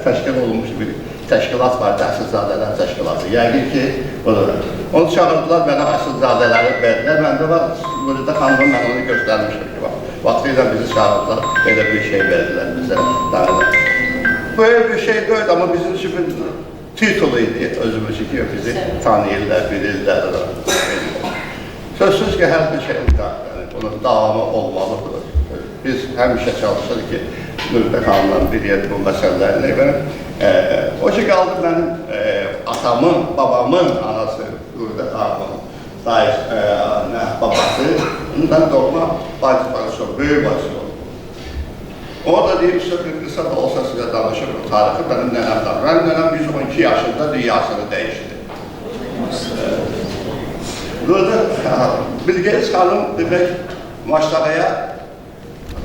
təşkil olunmuş bir təşkilat vardı, Əsilzadələr təşkilatı. Yəqin ki, onu çağırdılar, mənə Əsilzadələri verdilər. Məndə var, burada xanımın mən onu göstərmişdim ki, vaxtıyla bizi çağırdılar, belə bir şey verdilər bizə. Böyle bir şey deyil, amma bizim üçün bir titul idi, özümüzü ki, bizi tanıyırlar, bilirlər. Sözsüz ki, hər bir şey bunun davamı olmalıdır. Biz həmişə çalışırıq ki, Nürdə xanımla bir yer bu məsələlərini. O ki, qaldı mənim atamın, babamın anası, Nürdə xanımın babası, ondan doğma bacısı oldu, böyük bacısı oldu. O da deyib, bir qısa da olsa sizə danışır bu tarixi, mənim nənəm danışır. Mənim nənəm 112 yaşında dünyasını dəyişdi. Bilgeys xanım demək, Maçdağaya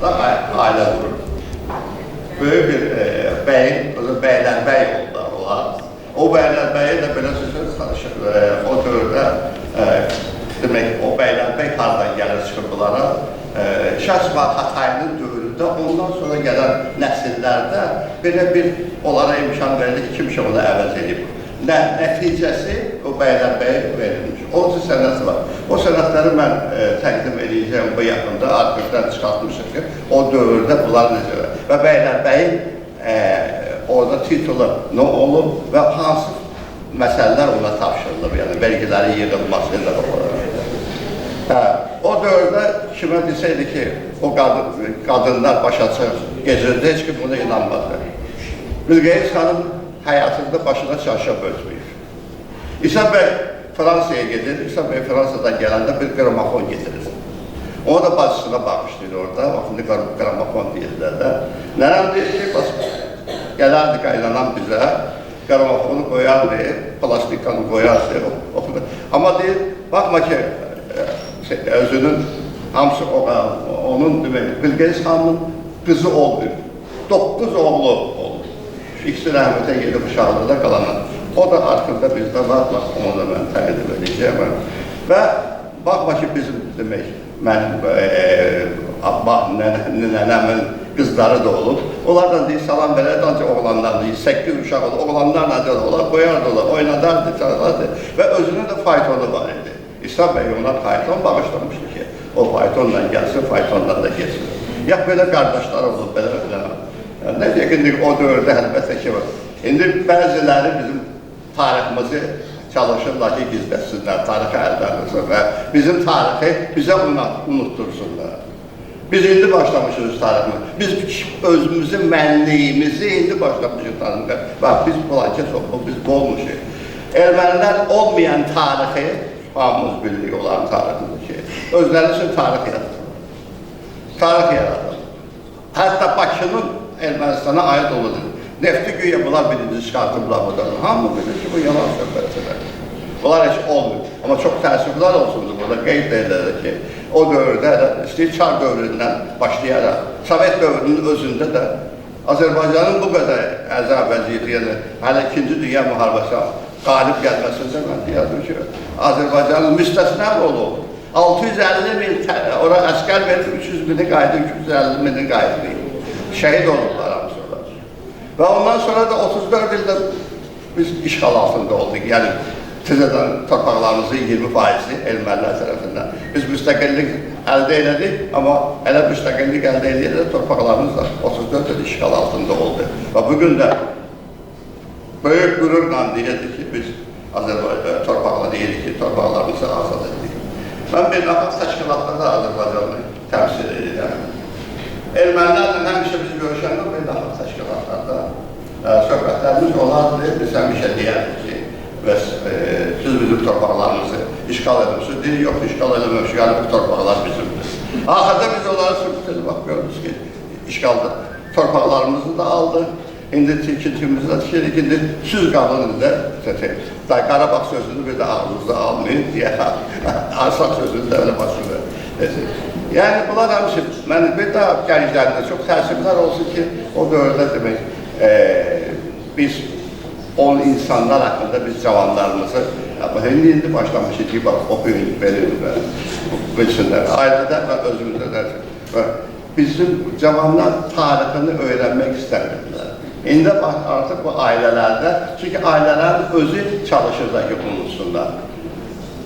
da ailə qurur. Böyük bir bəyin, bəylərbəy oldu onlar. O bəylərbəyi də belə sözlər o dövrdə, demək, o bəylərbəy hardan gəlir çıxır bunlara. Şəhsvar Hatayının dövründə, ondan sonra gələn nəsillərdə belə bir onlara imkan verilir ki, kimsə onu əvəz edib. Nəticəsi o bəylərbəyə verilmiş. O cür sənəti var. O sənətləri mən təqdim edəcəyim bu yaxında, arxivdən çıxartmışım ki, o dövrdə bunlar necə və bəylərbəyin orada titulu nə olub və hansı məsələlər ona tapşırılır, yəni vergiləri yığılması ilə o dövrdə kimə desəydi ki, o qadınlar başa çıxır, gecirdi, heç kim buna inanmadı. Bilgeys xanım həyatında başına çarşaf ölçməyir. İsa bəy Fransaya gedir, İsa bəy Fransadan gələndə bir qramofon getirir. O da bacısına baxmışdır orada, vaxtında qramofon deyirlər də. Nənəm deyir ki, gələrdi qaynanan bizə, qramofonu qoyardı, plastikanı qoyardı. Amma deyir, baxma ki, özünün hamısı onun Bilgeys xanımın qızı oldu. 9 oğlu oldu. İkisi rəhmətə gedib uşaqlıqda qalanan. O da haqqında bizdə var, onu da mən təqdim edəcəyəm. Və baxma ki, bizim demək, mənim nənəmin qızları da olub. Onlardan deyir, salam verərdi, ancaq oğlanlarla deyir, 8 uşaq olur, oğlanlarla deyir, onlar qoyardılar, oynadardı, çalardı və özünün də faytonu var idi. İsa bəy ona fayton bağışlamışdı ki, o faytonla gəlsin, faytonla da geçsin. Ya belə qardaşlar olub, belə. Nə deyək, indi o dövrdə əlbəttə ki var. İndi bəziləri bizim tariximizi çalışırlar ki, gizləsinlər, tarixi əldən alsın və bizim tarixi bizə unuttursunlar. Biz indi başlamışız tariximizi. Biz özümüzün mənliyimizi indi başlamışız tariximizi. Bax, biz bulaket olub, biz bolmuşuz. Ermənilər olmayan tarixi, hamımız bildik olan tariximizi ki, özləri üçün tarix yaratır. Tarix yaratır. Hətta Bakının Ermənistana aid olur. Nefti güya bunlar birinci çıxartıblar buradan. Hamı bilir ki, bu yalan söhbətçiler. Bunlar heç olmuyor. Amma çox təəssüflər olsundur burada. Qeyd edirlər ki, o dövrdə, Çar dövründən başlayaraq, Sovet dövrünün özündə də Azərbaycanın bu qədər əzab vəziyyəti, yəni hələ 2-ci Dünya müharibəsi qalib gəlməsində mən deyərdim ki, Azərbaycanın müstəsna rolu olur. 650 min ora əskər verib, 300 mini qaydı, 250 mini qaydı. Şəhid olurlar hamısı. Və ondan sonra da 34 ildə biz işğal altında olduk. Yəni, təzədən torpaqlarımızın 20%-i ermənilər tərəfindən. Biz müstəqillik əldə elədik, amma elə müstəqillik əldə edildi, torpaqlarımız da 34 il işğal altında oldu. Və bugün də böyük qürurla deyirdik ki, biz Azərbaycan torpaqla deyirik ki, torpaqlarımızı azad etdik. Mən beynəlxalq təşkilatlarda Azərbaycanı təmsil edirəm. Ermənilərlə həmişə biz görüşəndə beynəlxalq təşkilatlarda söhbətlərimiz olardı. Biz həmişə deyərdik ki, siz bizim torpaqlarımızı işğal edirsiniz. Deyir, yox, işğal edilməmiş, yəni bu torpaqlar bizimdir. Axırda biz onlara söhbət edib, gördünüz ki, işğalda torpaqlarımızı da aldı. İndi tikintimizi də tikirik, indi süz qalın indi Qarabağ sözünü bir də ağzınızda almayın deyə Arsaq sözünü də elə başını desək. Yəni, bunlar həmişə, mən bir daha gənclərində çox təəssüflər olsun ki, o dövrdə demək, biz o insanlar haqqında biz cavanlarımızı, indi başlamışıq ki, bax, oxuyun, verin və bilsinlər, ailədə və özümüzdə də bizim cavanlar tarixini öyrənmək istəmirlər. İndi artıq bu ailələrdə, çünki ailələrin özü çalışır da ki, unutsunlar.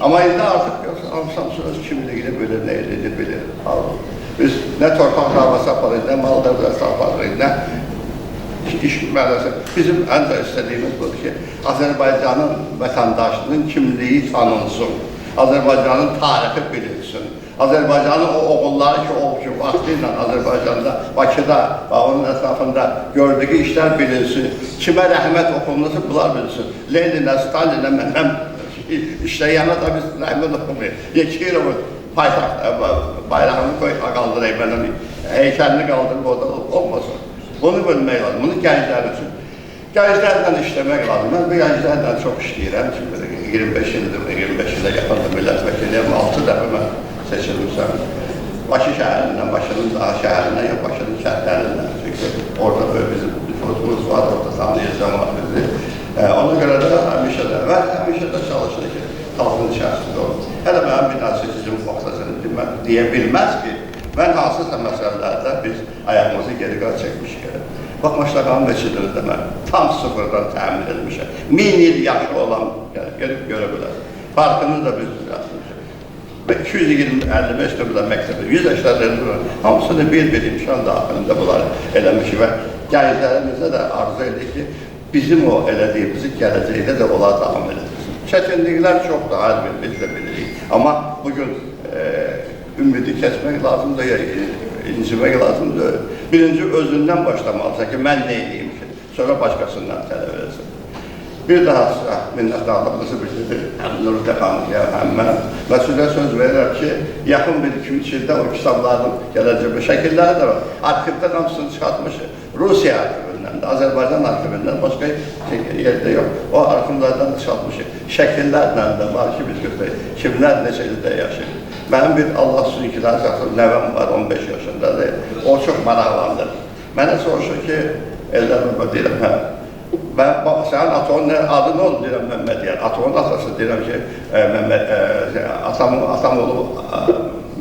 Amma indi artıq hamısı öz kimliyini bilir, nə edir, bilir. Biz nə torpaq davası aparırıq, nə mal dövləsi aparırıq, nə iş mədəsi. Bizim ən də istədiyimiz budur ki, Azərbaycanın vətəndaşının kimliyi tanınsın, Azərbaycanın tarixi bilinsin. Azərbaycanın o oğulları ki, vaxtı ilə Azərbaycanda, Bakıda və onun ətrafında gördüyü işlər bilinsin. Kimə rəhmət oxunması bunlar bilinsin. Leninə, Stalinə, məndən işləyənə də biz rəhmət oxumayıq. Yekirovun bayrağını qaldırayım, məndən heykəlini qaldırıb orada olmasın. Bunu bölmək lazım, bunu gənclər üçün. Gənclərlə işləmək lazım. Mən bu gənclərlə çox işləyirəm ki, 25 ildə yaxında millət vəkiliyəm, 6 dəfə mən seçilmişəm. Bakı şəhərindən, Bakının daha şəhərindən, ya Bakının kəndlərindən. Çünki orada böyle bizim nüfuzumuz var, orada tanıyır cəmaat bizi. Ona görə də həmişə də çalışır ki, xalqın içərisində olur. Hələ mənim bir seçicim vaxtasını deyə bilməz ki, mən hansısa məsələlərdə biz ayağımızı geri qar çəkmişik. Bax, Maşlaqanın meçidində mən tam sıfırdan təmin edilmişəm. 1000 il yaşı olan gelib görə bilər. Farkını da biz düzəltmişik. Və 255 nömrədən məktəbdə 100 yaşlarında hamısını bir imkan daxilində bunları eləmişik və gənclərimizə də arzu edik ki, bizim o elədiyimizi gələcəkdə də onlar davam edilsin. Çətinliklər çoxdur, hər biz də bilirik. Amma bugün ümidi kəsmək lazımdır, incimək lazımdır. Birinci özündən başlamalısan ki, mən nə edeyim ki, sonra başqasından tələb edilsin. Bir daha minnətdarlığımızı bildirir, həm Nurdə xanıya, həm mən. Və sizə söz verirəm ki, yaxın bir 2-3 ildə o kitabların gələcək şəkilləri də var. Arxivdən hamısını çıxartmışıq. Rusiya arxivindən də, Azərbaycan arxivindən başqa yerdə yox. O arxivlərdən çıxartmışıq. Şəkillərlə də var ki, biz götürək. Kimlər neçə ildə yaşayır. Mənim bir Allah sürüklər çatır, nəvəm var, 15 yaşındadır. O çox maraqlandır. Mənə soruşur ki, ellərimə deyirəm, hə. Sənin atonun adı nə oldu, deyirəm, Məmmədiyən. Atonun atası deyirəm ki, atam olub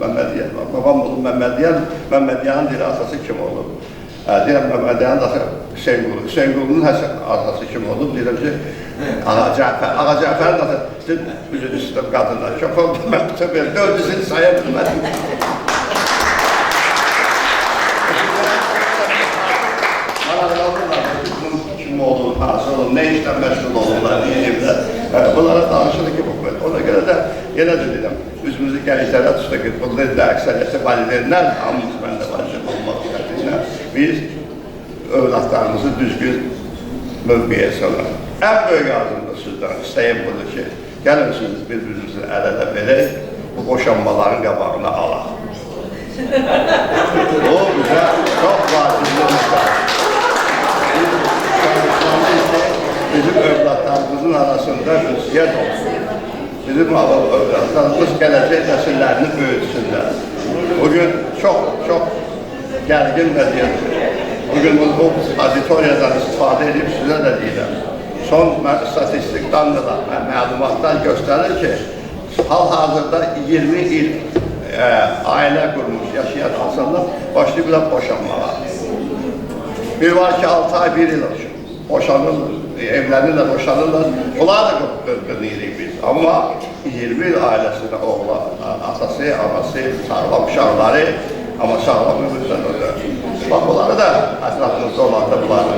Məmmədiyən. Babam olub Məmmədiyən, Məmmədiyənin deyir, atası kim olub? Deyirəm, Məmmədiyyanın da Hüseyin Qulunun atası kim olub? Deyirəm ki, Ağa Cəfər. Ağa Cəfərin atası, üzün üstü qadınlar. Çox oldu, mən belə 400'ünü saya bilmədim. Kim olur, hansı olur, ne işten məşğul olurlar, deyirlər. Bunlara danışılır ki, ona göre de yenə də deyirəm, üzümüzü gənclərə tutaq ki, bunlar da əksəriyyəti valideynlər, hamımız məndə valideyn olmaq istədiyinə, biz övladlarımızı düzgün mövqeyə salaq. Ən böyük arzumda sizdən istəyim budur ki, gəlin siz bir-birimizin əl-ələ verək, bu boşanmaların qabağını alaq. O bizə çox vacibdir. Bizim övladlarımızın arasında ünsiyyət olsun. Bizim övladlarımız gələcək nəsillərini böyütsünlər. Bugün çox gərgin vəziyyətdir. Bugün bu auditoriyadan istifadə edib sizə də deyirəm. Son statistik dandılar, məlumatlar göstərir ki, hal-hazırda 20 il ailə qurmuş, yaşayan insanlar başlayıblar boşanmağa. Bir var ki 6 ay, 1 il olsun. Boşanırlar, evlənirlər, boşanırlar. Onlar da qırqırlıyırıq biz. Amma 20 il ailəsində oğlan, atası, anası, sağlam uşaqları, amma sağlam ömürlər öldür. Bax, bunları da ətrafımızda olanda bunları.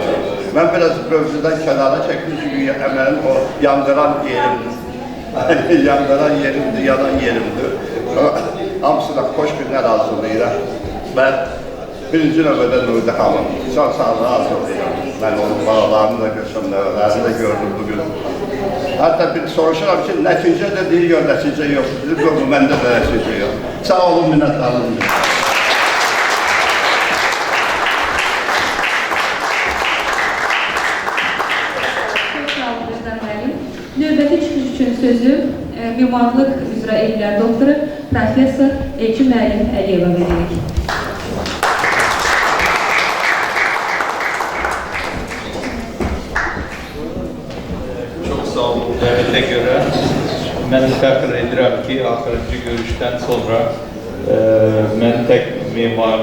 Mən biraz mövzudan kənara çəkdim, çünki mənim o yandıran yerimdir. Yandıran yerimdir, yanan yerimdir. Hamısına xoş günlər arzulayıram. Mən birinci növbədə Nuridə xanım, can sağlığı arzulayıram. Mən onun balalarını da görsəm, nəvələrini də gördüm bugün. Hətta bir soruşuram ki, nəticə də deyir, nəticə yoxdur. Deyir, məndə də nəticə yox. Sağ olun, minnətlarım. Növbəti çıxış üçün sözü mimarlıq üzrə elmlər doktoru Professor Elçin Müəllim Əliyeva veririk. Çox sağ olun. Dəvətə görə mən fəxr edirəm ki, axırıncı görüşdən sonra mən tək mimar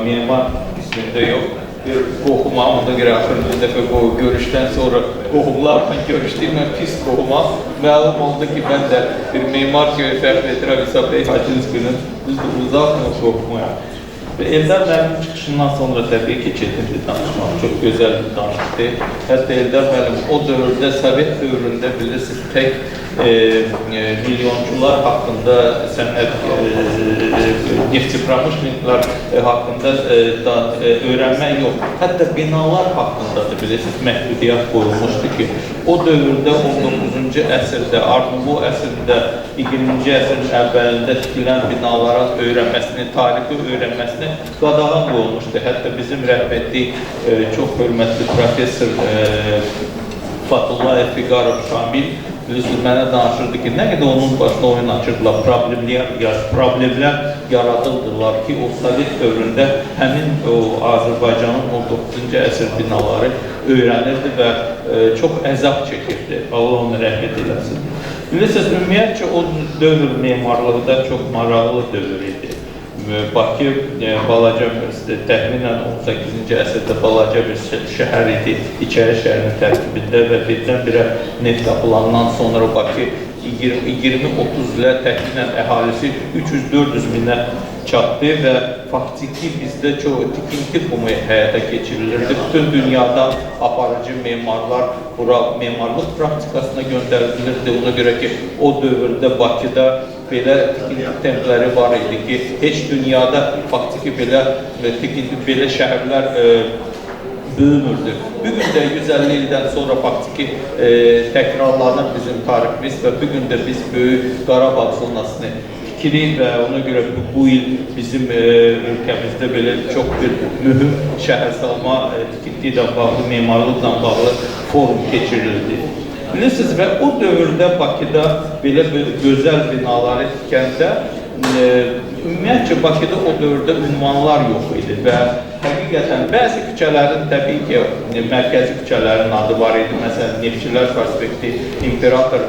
ismində yox, bir qoxuma, ona görə axırıncı dəfə görüşdən sonra qoxumlarla görüşdüm, mən pis qoxuma. Məlum oldu ki, mən də bir mimar kimi fəxr edirəm İsa bəy Hacınskinin uzaq qoxumaya. Və Eldar müəllim çıxışından sonra təbii ki, çetindir danışmaq, çox gözəl bir danışdı. Hətta Eldar müəllim o dövrdə, Sovet dövründə bilirsiniz, tək milyonçular haqqında, sənət, neftçi pramuşniklər haqqında öyrənmək yox. Hətta binalar haqqında da bilirsiniz, məhdudiyyət qoyulmuşdu ki, o dövrdə 19-cu əsrdə, Art-Nouveau əsrində, 20-ci əsrin əvvəlində tikilən binaların öyrənməsini, tarixi öyrənməsini qadağan qoyulmuşdu. Hətta bizim rəhbətli, çox hörmətli professor Fatullah Fiqarov Şamil mənə danışırdı ki, nə qədər onun başına oyun açırdılar, problemlər yaradıldılar ki, o Sovet dövründə həmin Azərbaycanın 19-cu əsr binaları öyrənirdi və çox əzab çəkirdi. Allah onu rəhmət eləsin. Bilirsiniz, ümumiyyətcə o dövr memarlığı da çox maraqlı dövr idi. Bakı balaca, təxminən 18-ci əsrdə balaca bir şəhər idi, İçəri şəhərinin tərkibində və birdən-birə neft tapılandan sonra Bakı 20-30 ilə təxminən əhalisi 300-400 minə çatdı və faktiki bizdə çox tikinti qumu həyata keçirilirdi. Bütün dünyadan aparıcı memarlar bura memarlıq praktikasına göndərilirdi. Ona görə ki, o dövrdə Bakıda belə tikinti templəri var idi ki, heç dünyada faktiki belə şəhərlər böyümürdü. Bugün də 150 ildən sonra faktiki təkrarlanan bizim tariximiz və bugün də biz böyük Qarabağ zonasını tikirik və ona görə bu il bizim ölkəmizdə belə çox bir mühüm şəhər salma tikinti ilə bağlı, memarlıqla bağlı forum keçirildi. Bilirsiniz və o dövrdə Bakıda belə gözəl binaları tikəndə ümumiyyətcə Bakıda o dövrdə ünvanlar yox idi və həqiqətən bəzi küçələrin təbii ki, mərkəzi küçələrin adı var idi. Məsələn, Neftçilər Prospekti İmperator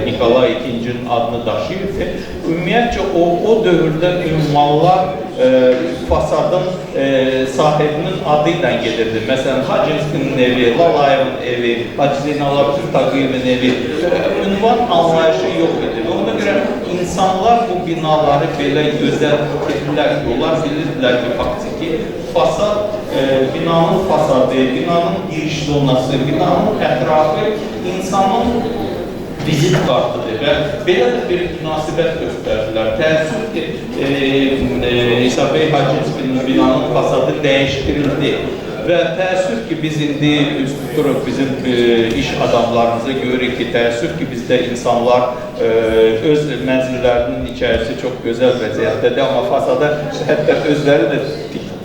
Nikolay II-nin adını daşıyırdı. Ümumiyyətcə o dövrdə ünvanlar fasadın sahibinin adı ilə gedirdi. Məsələn, Hacınskinin evi, Lalayevin evi, Hacı Zeynalabdin Tağıyevin evi, ünvan anlayışı yox idi. Ona görə insanlar bu binaları belə gözəl etdilər ki, onlar bilirdilər ki, faktiki fasad, binanın fasadı, binanın giriş zonası, binanın ətrafı insanın vizit kartıdır və belə də bir münasibət göstərdilər. Təəssüf ki, İsa bəy Hacınskinin binanın fasadı dəyişdirildi və təəssüf ki, biz indi üst tuturuq bizim iş adamlarımıza görürük ki, təəssüf ki, bizdə insanlar öz mənzillərinin içərisi çox gözəl vəziyyətdədir, amma fasada hətta özləri də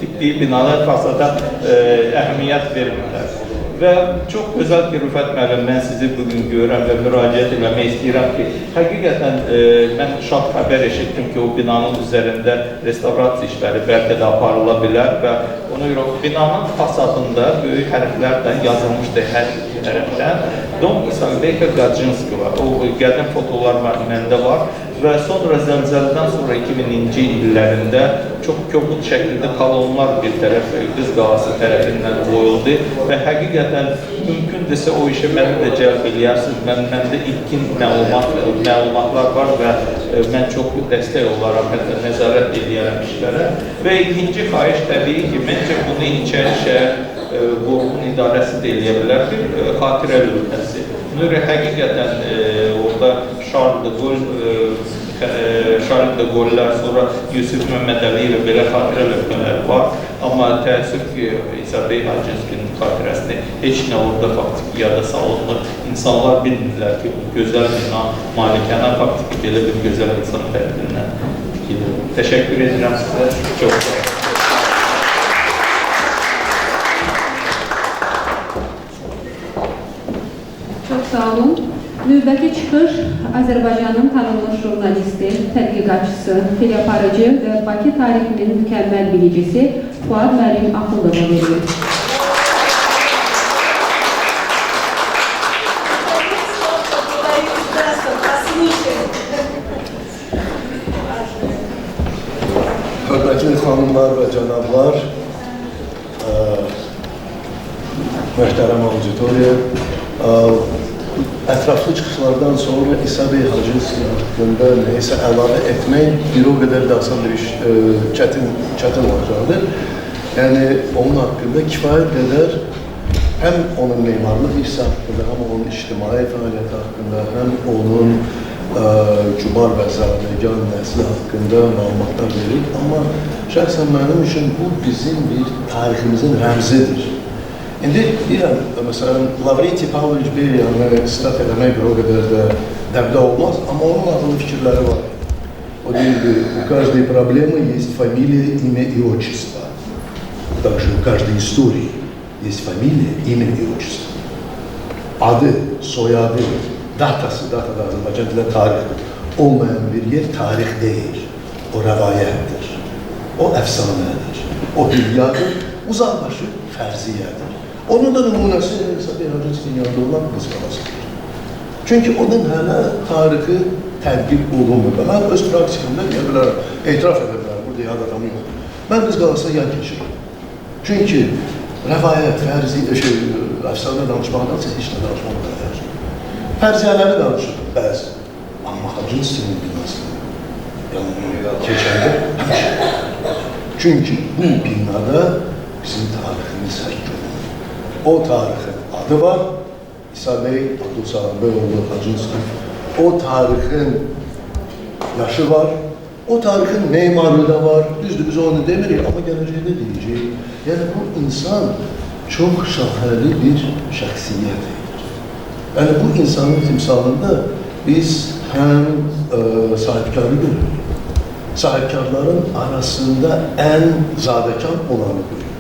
tikdiyi binalar fasada əhəmiyyət vermirlər. Və çox gözəl ki, Rüfət müəllim, mən sizi bugün görürəm və müraciət etmək istəyirəm ki, həqiqətən mən şad xəbər eşitdim ki, o binanın üzərində restavrasiya işləri bəlkə də aparıla bilər və ona görə binanın fasadında böyük hərflərlə yazılmışdı hər tərəfdən. Dom İsaqbeyka Qacınski var, o qədim fotolar məndə var və sonra zəlzələdən sonra 2000-ci illərində çox kobud şəkildə kolonlar bir tərəf Qız Qalası tərəfindən qoyuldu və həqiqətən mümkündürsə o işi məni də cəlb eləyərsiniz. Məndə ilkin məlumatlar var və mən çox dəstək olaraq hətta nəzarət edəyərəm işlərə. Və ikinci xahiş təbii ki, məncə bunu İçəri şəhər Qorxun idarəsi də eləyə bilər ki, xatirə lövhəsi. Nuri həqiqətən orada Charles de Gaulle'lər, sonra Yusuf Məhəmməd Əliyev belə xatirə lövhələr var. Amma təəssüf ki, İsa bəy Hacınskinin xatirəsini heç nə orada faktiki yada salınmır. İnsanlar bilmirlər ki, bu gözəl bina malikənə faktiki belə bir gözəl insan tərəfindən tikilir. Təşəkkür edirəm sizə. Çox sağ olun. Çox sağ olun. Növbəti çıxış Azərbaycanın tanınmış jurnalisti, tədqiqatçısı, teleaparıcı və Bakı tarixinin mükəmməl bilicisi Fuad Məryəm Axundova verilir. Hörmətli xanımlar və cənablar, möhtərəm auditoriya, ətraflı çıxışlardan sonra İsa bəy Hacınski haqqında neysə əlavə etmək bir o qədər də asan bir iş, çətin olacaqdır. Yəni, onun haqqında kifayət qədər həm onun memarlıq hissi haqqında, həm onun ictimai fəaliyyəti haqqında, həm onun Cubar və Zadəgan nəsli haqqında məlumatlar verir. Amma şəxsən mənim üçün bu bizim bir tariximizin rəmzidir. İndi deyirəm, məsələn, Lavrenti Pavloviç Beriyanı sitat eləmək bir o qədər də dəbdə olmaz, amma onun adlı fikirləri var. O deyildi, у каждой проблемы есть фамилия, имя и отчество. Также у каждой истории есть фамилия, имя и отчество. Adı, soyadı, datası, datada Azərbaycan dilə tarixdir. Olmayan bir yer tarix deyil, o rəvayətdir, o əfsanədir, o hülyadır, uzaqbaşı fərziyyədir. Onun da nümunəsi İsa bəy Hacınskinin yanında olan Qız Qalasıdır. Çünki onun hələ tarixi tədqiq olunmur. Mən öz praktikimdə deyə bilərəm, etiraf edə bilərəm, burada yad adamı yox. Mən Qız Qalasına yan keçirim. Çünki rəvayət, əfsanə danışmaqdansa heç nə danışmaq qədər. Fərziyələri danışır bəzi. Amma Hacınskinin binası keçəndə çünki bu binada bizim tariximiz həkk olunur. O tarixin adı var, İsa bəy, Abdülsalam bəyoğlu Hacınski. O tarixin yaşı var, o tarixin memarlığı da var. Düzdür, biz onu demirik, amma gələcəkdə deyəcəyik. Yəni, bu insan çox şahəli bir şəxsiyyətdir. Yəni, bu insanın timsalında biz həm sahibkarı görürük, sahibkarların arasında ən zadəkan olanı görürük.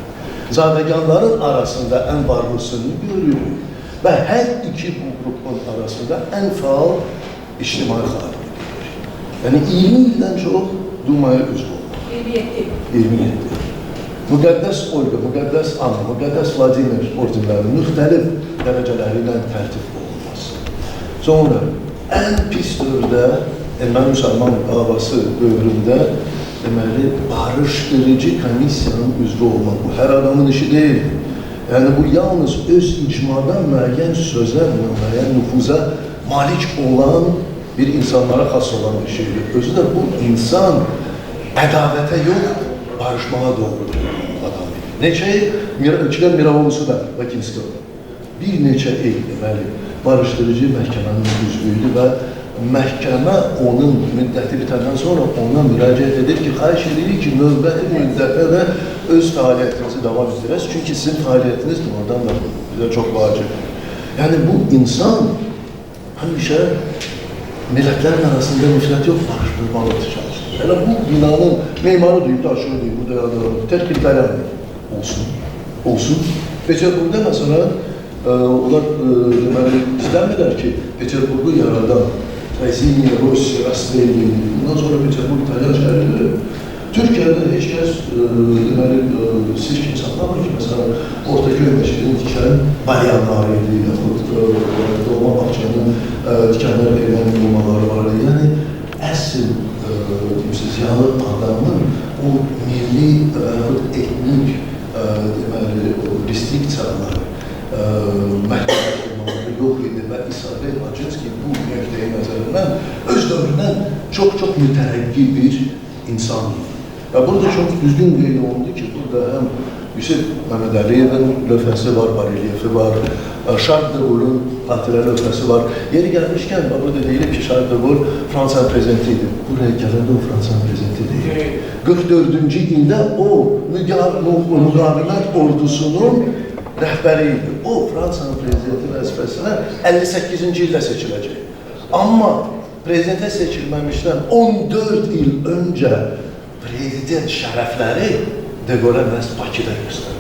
Zadəganların arasında ən varlısını görürük və hər iki bu qrupun arasında ən faal ictimai xalqı görürük. Yəni 20 ildən çox Dumaya üzv olmaq. 27. Müqəddəs Olga, Müqəddəs Anna, Müqəddəs Vladimir ordinlərinin müxtəlif dərəcələri ilə tərtib olunması. Sonra ən pis dövrdə, Erməni-Müsəlman davası dövründə deməli, barışdırıcı komissiyanın üzvü olmaq. Bu hər adamın işi deyil. Yəni, bu yalnız öz icmadan müəyyən sözə, müəyyən nüfuza malik olan bir insanlara xas olan bir şeydir. Özü də bu insan ədavətə yox, barışmağa doğru adam. Neçə il Miroğlusu da Bakinski'de bir neçə il deməli barışdırıcı məhkəmənin üzvüydü və məhkəmə onun müddəti bitəndən sonra ona müraciət edir ki, xahiş edirik ki, növbəti müddətə də öz fəaliyyətinizi davam etdirəsiniz. Çünki sizin fəaliyyətiniz oradan da bizə çox vacibdir. Yəni bu insan həmişə millətlərin arasında nifrət yox, barışdırmalı çalışır. Elə bu binanın memarı deyib, daşını deyib, burada yaradır, tədbirlər olsun. Peterburg'da mesela onlar deməli istəmirlər ki, Peterburg'u yaradan Razini, Rossi, Rastrelli, bundan sonra Peterburg İtalyan şəhəridir. Türkiye'de heç kəs deməli sirk insanlar ki, mesela Ortaköy məşqinin dikən balyanlarıydı, yaxud doğma bağçanın dikənlər evlərin olmaları vardı. Yəni, əsl ziyalı adamın o milli etnik deməli restriksiyaları məhkəmələri yox idi və İsabel Hacınski bu nöqteyi nəzərindən öz dövründən çox mütərəqqi bir insan idi. Və burada çox düzgün qeyd olundu ki, burada həm Yusuf Məhəmməd Əliyevin lövhəsi var, barelyefi var, Şarl de Gaulle'un xatirə lövhəsi var. Yeri gəlmişkən, burada deyilir ki, Şarl de Gaulle Fransanın prezidenti idi. Buraya gələndə o Fransanın prezidenti deyil. 44-cü ildə o müqavimət ordusunun rəhbəri idi. O, Fransanın prezidenti vəzifəsinə 58-ci ildə seçiləcək. Amma prezidentə seçilməmişdən 14 il öncə prezident şərəfləri de Gaulle məhz Bakıda göstərir.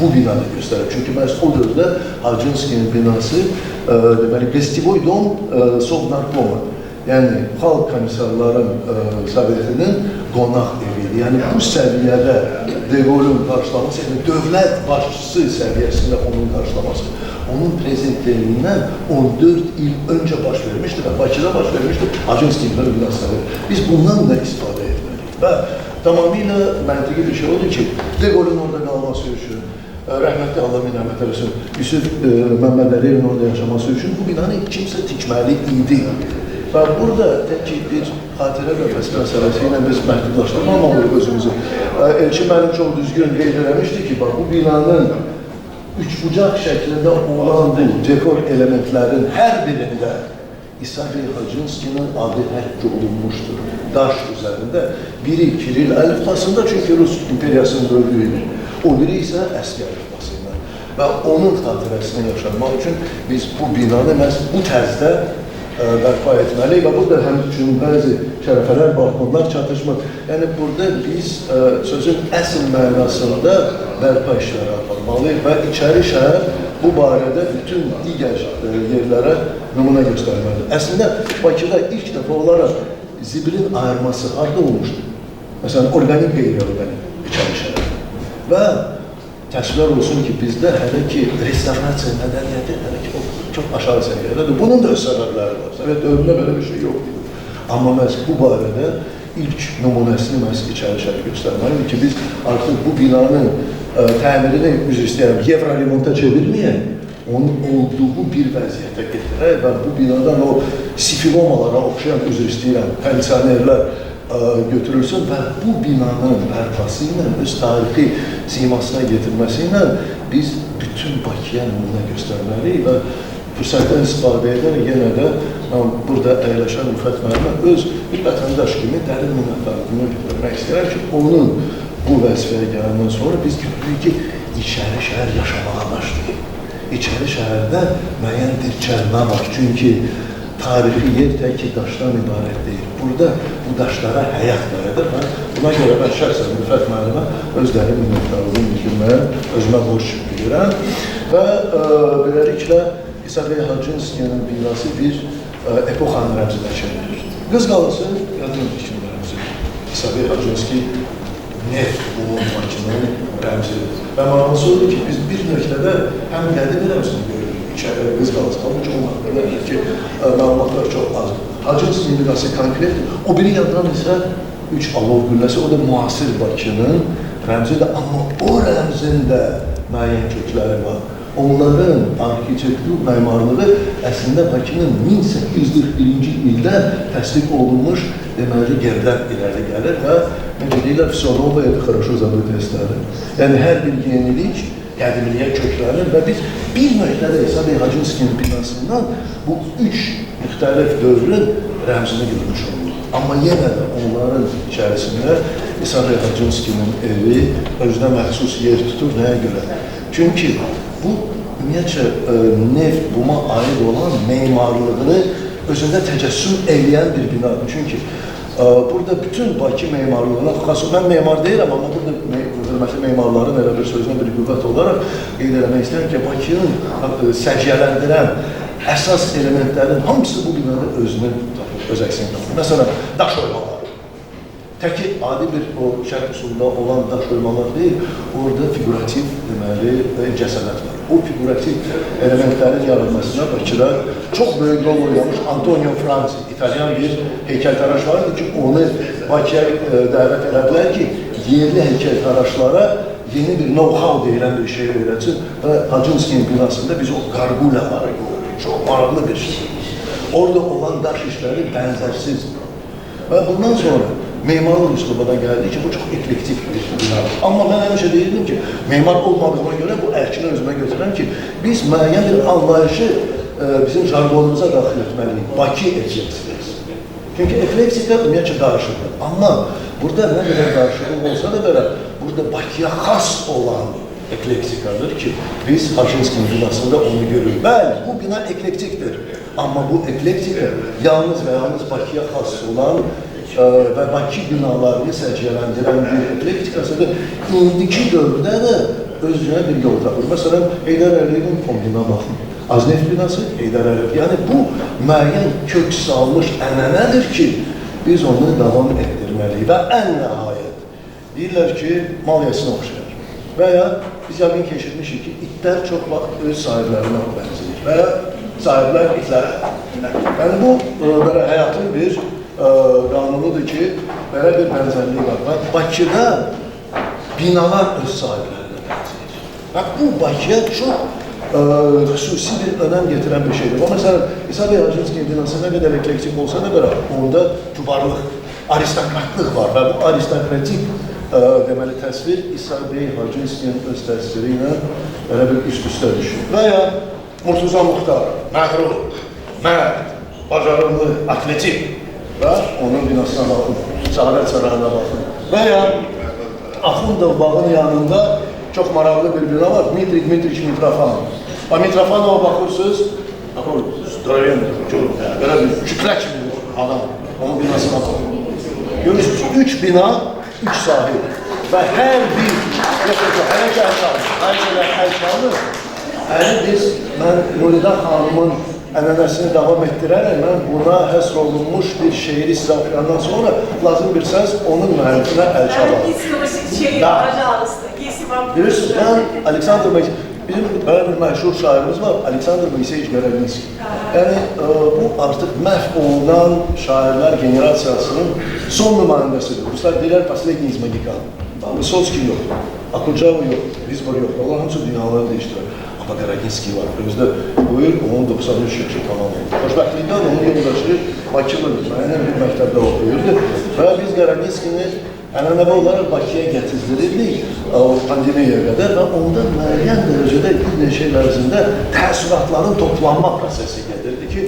Bu binada göstərir. Çünki məhz o dövrdə Hacınskinin binası deməli, Gestivoy Dom Sovnarkoma, yəni xalq komissarların sovetinin qonaq evidir. Yəni bu səviyyədə de Gaulle'un qarşılaması, yəni dövlət başçısı səviyyəsində onun qarşılaması, onun prezidentlerindən 14 il öncə baş vermişdir və Bakıda baş vermişdir Hacınskinin binasıdır. Biz bundan da istifadə etməliyik. Və tamamilə məntiqi bir şey oldu ki, de Gaulle'un orada qalması üçün, rəhmətli Allah minəmət eləsin, Yusuf Məhəmməd Əliyevin orada yaşaması üçün bu binanı kimsə tikməli idi. Və burada tək ki, bir xatirə lövhəsi məsələsi ilə biz məhdudlaşdırmamalıyıq özümüzü. Elçin mənim çox düzgün qeyd eləmişdi ki, bu binanın üçbucaq şəklində olan bu dekor elementlərin hər birində İsabel Hacınskinin adı həkk olunmuşdur. Daş üzərində. Biri Kiril əlifbasında, çünki Rus imperiyasının dövrüydü. O biri isə əskər əlifbasında. Və onun xatirəsini yaşamaq üçün biz bu binanı məhz bu tərzdə bərpa etməliyik və burada həm üçün bəzi şərəfələr, balkonlar çatışmır. Yəni, burada biz sözün əsl mənasında bərpa işləri aparmalıyıq və içəri şəhər bu barədə bütün digər yerlərə nümunə göstərməlidir. Əslində, Bakıda ilk dəfə olaraq zibilin ayırması harada olmuşdur? Məsələn, organik qeyri-organik içəri şəhər. Və təəssüflər olsun ki, bizdə hələ ki, restavrasiya mədəniyyəti hələ ki, çox aşağı səviyyədədir. Bunun da öz səbəbləri var. Sovet dövründə belə bir şey yoxdur. Amma məhz bu barədə ilk nümunəsini məhz içəri şəhər göstərməliyik ki, biz artıq bu binanın təmirini, üzr istəyərəm, Yevroremonta çevirməyək, onun olduğu bir vəziyyətə getirək və bu binadan o sifilomalara oxşayan, üzr istəyirəm, pensionerlər götürülsün və bu binanın bərpası ilə, öz tarixi simasına getirməsi ilə biz bütün Bakıya nümunə göstərməliyik və fürsətdən istifadə edərək yenə də burada əyləşən Rüfət müəllimə öz bir vətəndaş kimi dərin minnətdarlığını bildirmək istəyirəm ki, onun bu vəzifəyə gələndən sonra biz görürük ki, içəri şəhər yaşamağa başlayır. İçəri şəhərdə müəyyən dirçəlmə var, çünki tarixi yer tək ki, daşdan ibarət deyil. Burada bu daşlara həyat verir və buna görə mən şəxsən Rüfət müəllimə öz dərin minnətdarlığını bildirməyə özümə borc bilirəm və beləliklə İsabel Hacınskinin binası bir epoxanı rəmziləşir. Qız qalası yadınızdır ki, İsabel Hacınski neft, bulun, makinin rəmzidir. Və maraqlısı oldu ki, biz bir nöqtədə həm qədim rəmzini görürük, içəridə qız qalası, amma çox məlumatlar çox azdır. Hacınskinin binası konkret, o biri yandan isə üç alov gülləsi, o da müasir Bakının rəmzidir, amma o rəmzində müəyyən kökləri var. Onların arxitektur məmarlığı əslində Bakının 1841-ci ildə təsdiq olunmuş deməli gerdən irəli gəlir və necə deyirlər, Fisonovaya da хорошо zabitləşdirir. Yəni hər bir yenilik qədimliyə köklənir və biz bir nöqtədə İsa bəy Hacınskinin binasından bu üç müxtəlif dövrün rəmzini görmüş olur. Amma yenə də onların içərisində İsa bəy Hacınskinin evi özünə məxsus yer tutur. Nəyə görə? Çünki bu ümumiyyətcə neft, buma aid olan memarlığını özündə təcəssüm eləyən bir binadır. Çünki burada bütün Bakı memarlığına, mən memar deyirəm, amma burada hörmətli memarların elə bir sözünə bir qüvvət olaraq qeyd eləmək istəyirəm ki, Bakının səciyyələndirən əsas elementlərin hamısı bu binada özünü tapır, öz əksini tapır. Məsələn, daş oymalar. Təki adi bir o şərq usulunda olan daş oymalar deyil, orada figurativ deməli cəsədət var. O figurativ elementlərin yaranmasına Bakıda çox böyük rol oynamış Antonio Franzi, İtalyan bir heykəltaraş vardı ki, onu Bakıya dəvət elədilər ki, yerli heykəltaraşlara yeni bir know-how deyilən bir şey öyrətsin və Hacınskinin binasında biz o qarqulaları görürük. Çox maraqlı bir şey. Orada olan daş işləri bənzərsizdir. Və bundan sonra memarlıq üslubuna gəldi ki, bu çox eklektik bir binadır. Amma mən həmişə deyirdim ki, memar olmadığıma görə bu ərkini özümə götürəm ki, biz müəyyən bir anlayışı bizim jargonumuza daxil etməliyik. Bakı eklektikası. Çünki ekleksika ümumiyyətcə qarışıqdır. Amma burada nə qədər qarışıqlıq olsa da belə, burada Bakıya xas olan ekleksikadır ki, biz Hacınskinin binasında onu görürük. Bəli, bu bina eklektikdir. Amma bu ekleksika yalnız və yalnız Bakıya xas olan və Bakı binalarını səciyyələndirən bir eklektikasıdır. İndiki dövrdə də özünə bir yol tapır. Məsələn, Heydər Əliyevin fonduna baxın. Azneft binası Heydər Əliyev. Yəni bu müəyyən kök salmış ənənədir ki, biz onu davam etdirməliyik və ən nəhayət deyirlər ki, mal yesinə oxşayır. Və ya biz yəqin keçirmişik ki, itlər çox vaxt öz sahiblərinə bənzəyir və ya sahiblər itlərə. Yəni bu belə həyatın bir qanunudur ki, belə bir bənzərlik var. Bakıda binalar öz sahiblərinə bənzəyir. Bu Bakıya çox xüsusi bir önəm getirən bir şeydir. Məsələn, İsa bəy Hacınskinin binası nə qədər eklektik olsa da belə, onda kübarlıq, aristokratlıq var və bu aristokratik deməli təsvir İsa bəy Hacınskinin öz təsviri ilə belə bir üst-üstə düşür. Və ya Murtuza Muxtar, məğrur, mərd, bacarıqlı, atletik və onun binasına baxın, Səadət Sarayına baxın. Və ya Axundov bağın yanında çox maraqlı bir bina var, Dmitri Dmitriç Mitrofanov. Mitrofanova baxırsınız, belə bir kütlə kimi bir adam, onun binasına baxın. Görürsünüz, 3 bina, 3 sahib və hər bir hərəkəşanı, mən Nuridə xanımın ənənəsini davam etdirərək, mən buna həsr olunmuş bir şeiri sizə oxuyandan sonra lazım bir səs onun müəllifinə əl çalar. Bilirsiniz, mən Aleksandr Moiseyev, bizim belə bir məşhur şairimiz var, Aleksandr Moiseyev Gorodinski. Yəni, bu artıq məhv olunan şairlər generasiyasının son nümayəndəsidir. Ruslar deyirlər, последний из Магикан. Vysotski yoxdur, Akutjava yoxdur, Vizbor yoxdur, onlar hamısı dünyaları dəyişdirir. Amma Gorodinski var, özdə buyur, onun 93 yaşı tamam oldu. Xoşbəxtlikdən onun yoldaşı Bakılıdır, müəyyən bir məktəbdə oxuyurdu və biz Gorodinskini ənənəvi olaraq Bakıya gətizdirirdik pandemiyaya qədər və onda müəyyən dərəcədə bir neçə il ərzində təəssüratların toplanma prosesi gedirdi ki,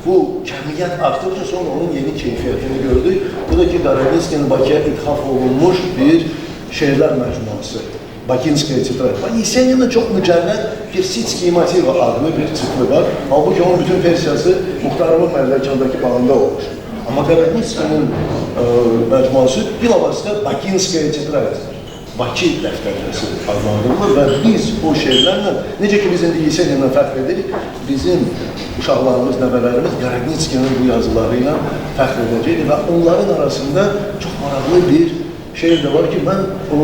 bu kəmiyyət artdıqca sonra onun yeni keyfiyyətini gördük. Bu da ki, Gorodinskinin Bakıya ithaf olunmuş bir şeirlər məcmuası. Bakinskaya titrat. Yeseninin çox mücərrəd bir Sitskiy Motiva adlı bir cikli var. Halbuki onun bütün versiyası Muxtarovun Məlləkandakı bağında olmuş. Amma Gorodinskinin məcmuası bilavasitə Bakinskaya titrat. Bakı dəftərcəsi adlandırılır və biz o şeirlərlə, necə ki biz indi Yeseninlə fərq edirik, bizim uşaqlarımız, nəvələrimiz Gorodinskinin bu yazıları ilə fərq edəcəkdir və onların arasında çox maraqlı bir şeir də var ki, mən o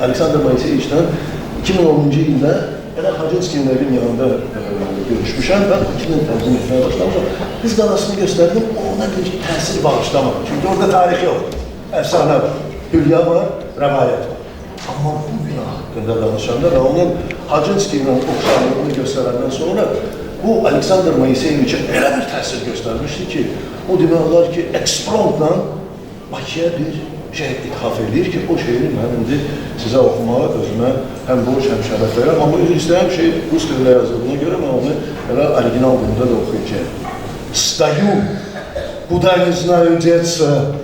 Aleksandr Moiseyevich'dən 2010-cu ildə elə Hacınskinin evin yanında görüşmüşəm və Bakının təqdim etməyə başlamışam. Qız qalasını göstərdim, ona bir təsir bağışlamadı. Çünki orada tarix yoxdur. əfsanə var, hülya var, rəvayət var. Amma bu bina haqqında danışanda və onun Hacınski ilə oxşarlığını göstərəndən sonra bu Aleksandr Moiseyeviçə elə bir təsir göstərmişdi ki, o demək olar ki, eksprompla Bakıya bir şey ithaf edir ki, o şeiri mən indi sizə oxumağa özümə həm borc, həm şərəf verirəm. Amma istəyəm şey rus dilində yazıldığına görə mən onu elə orijinal dilində də oxuyacağım. Стою, куда не знаю деться,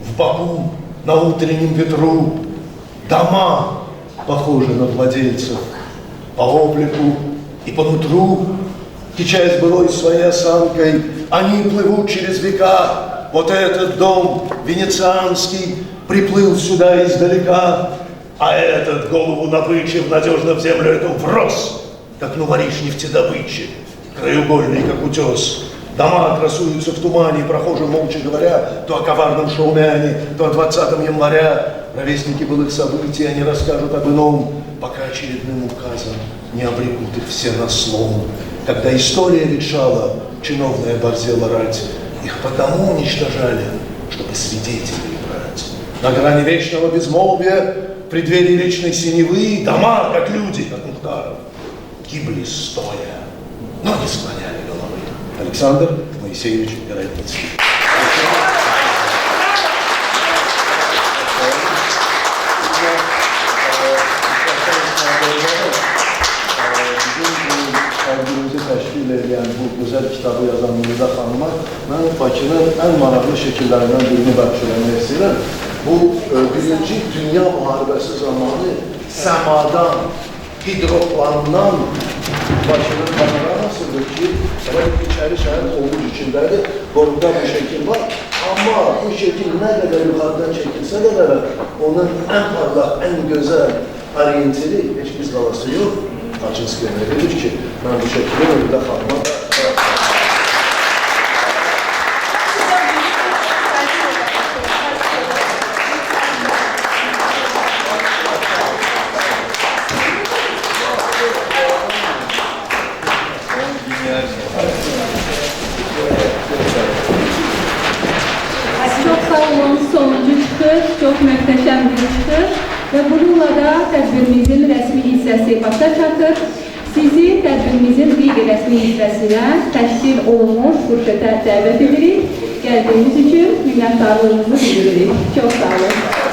в Баку на утреннем ветру, дома похожи на владельцев, по облику и по нутру, кичаясь былой своей осанкой, они плывут через века. Вот этот дом венецианский приплыл сюда издалека, а этот, голову набычив, надежно в землю эту врос, как нуворишь нефтедобычи, краеугольный, как утес. Дома красуются в тумане, прохожим молча говоря, то о коварном шоумене, то о 20 января. Ровесники былых событий, они расскажут об ином, пока очередным указом не обрекут их все на слом. Когда история решала, чиновная борзела рать, их потому уничтожали, чтобы свидетелей брать. На грани вечного безмолвия, в преддверии вечной синевы, дома, как люди, как Мухтаров, гибли стоя, но не склоняли головы. Александр Моисеевич Городницкий. Sergimizi təşkil edən bu gözəl kitabı yazan Mirza xanıma mən Bakının ən maraqlı şəkillərindən birini bəxş eləmək istəyirəm. Bu, birinci Dünya Müharibəsi zamanı səmadan, hidroplandan Bakının panoramasıdır ki, içəri şəhər ovuc içindədir, qorunda bu şəkil var. Amma bu şəkil nə qədər yuxarıdan çəkilsə də onun ən parlaq, ən gözəl orientiri heç biz qalası yox. Hacınski önerilir ki, mən bu şəkildə Mirza xanıma Çok sağ olun, sonuncu çıxış, çox möhtəşəm bir çıxış və bununla da tədbirimizin rəsmi hissəsi başa çatır. Sizi tədbirimizin qeyri-rəsmi hissəsinə təşkil olunmuş bufetə dəvət edirik. Gəldiyiniz üçün minnətdarlığımızı bildiririk. Çox sağ olun.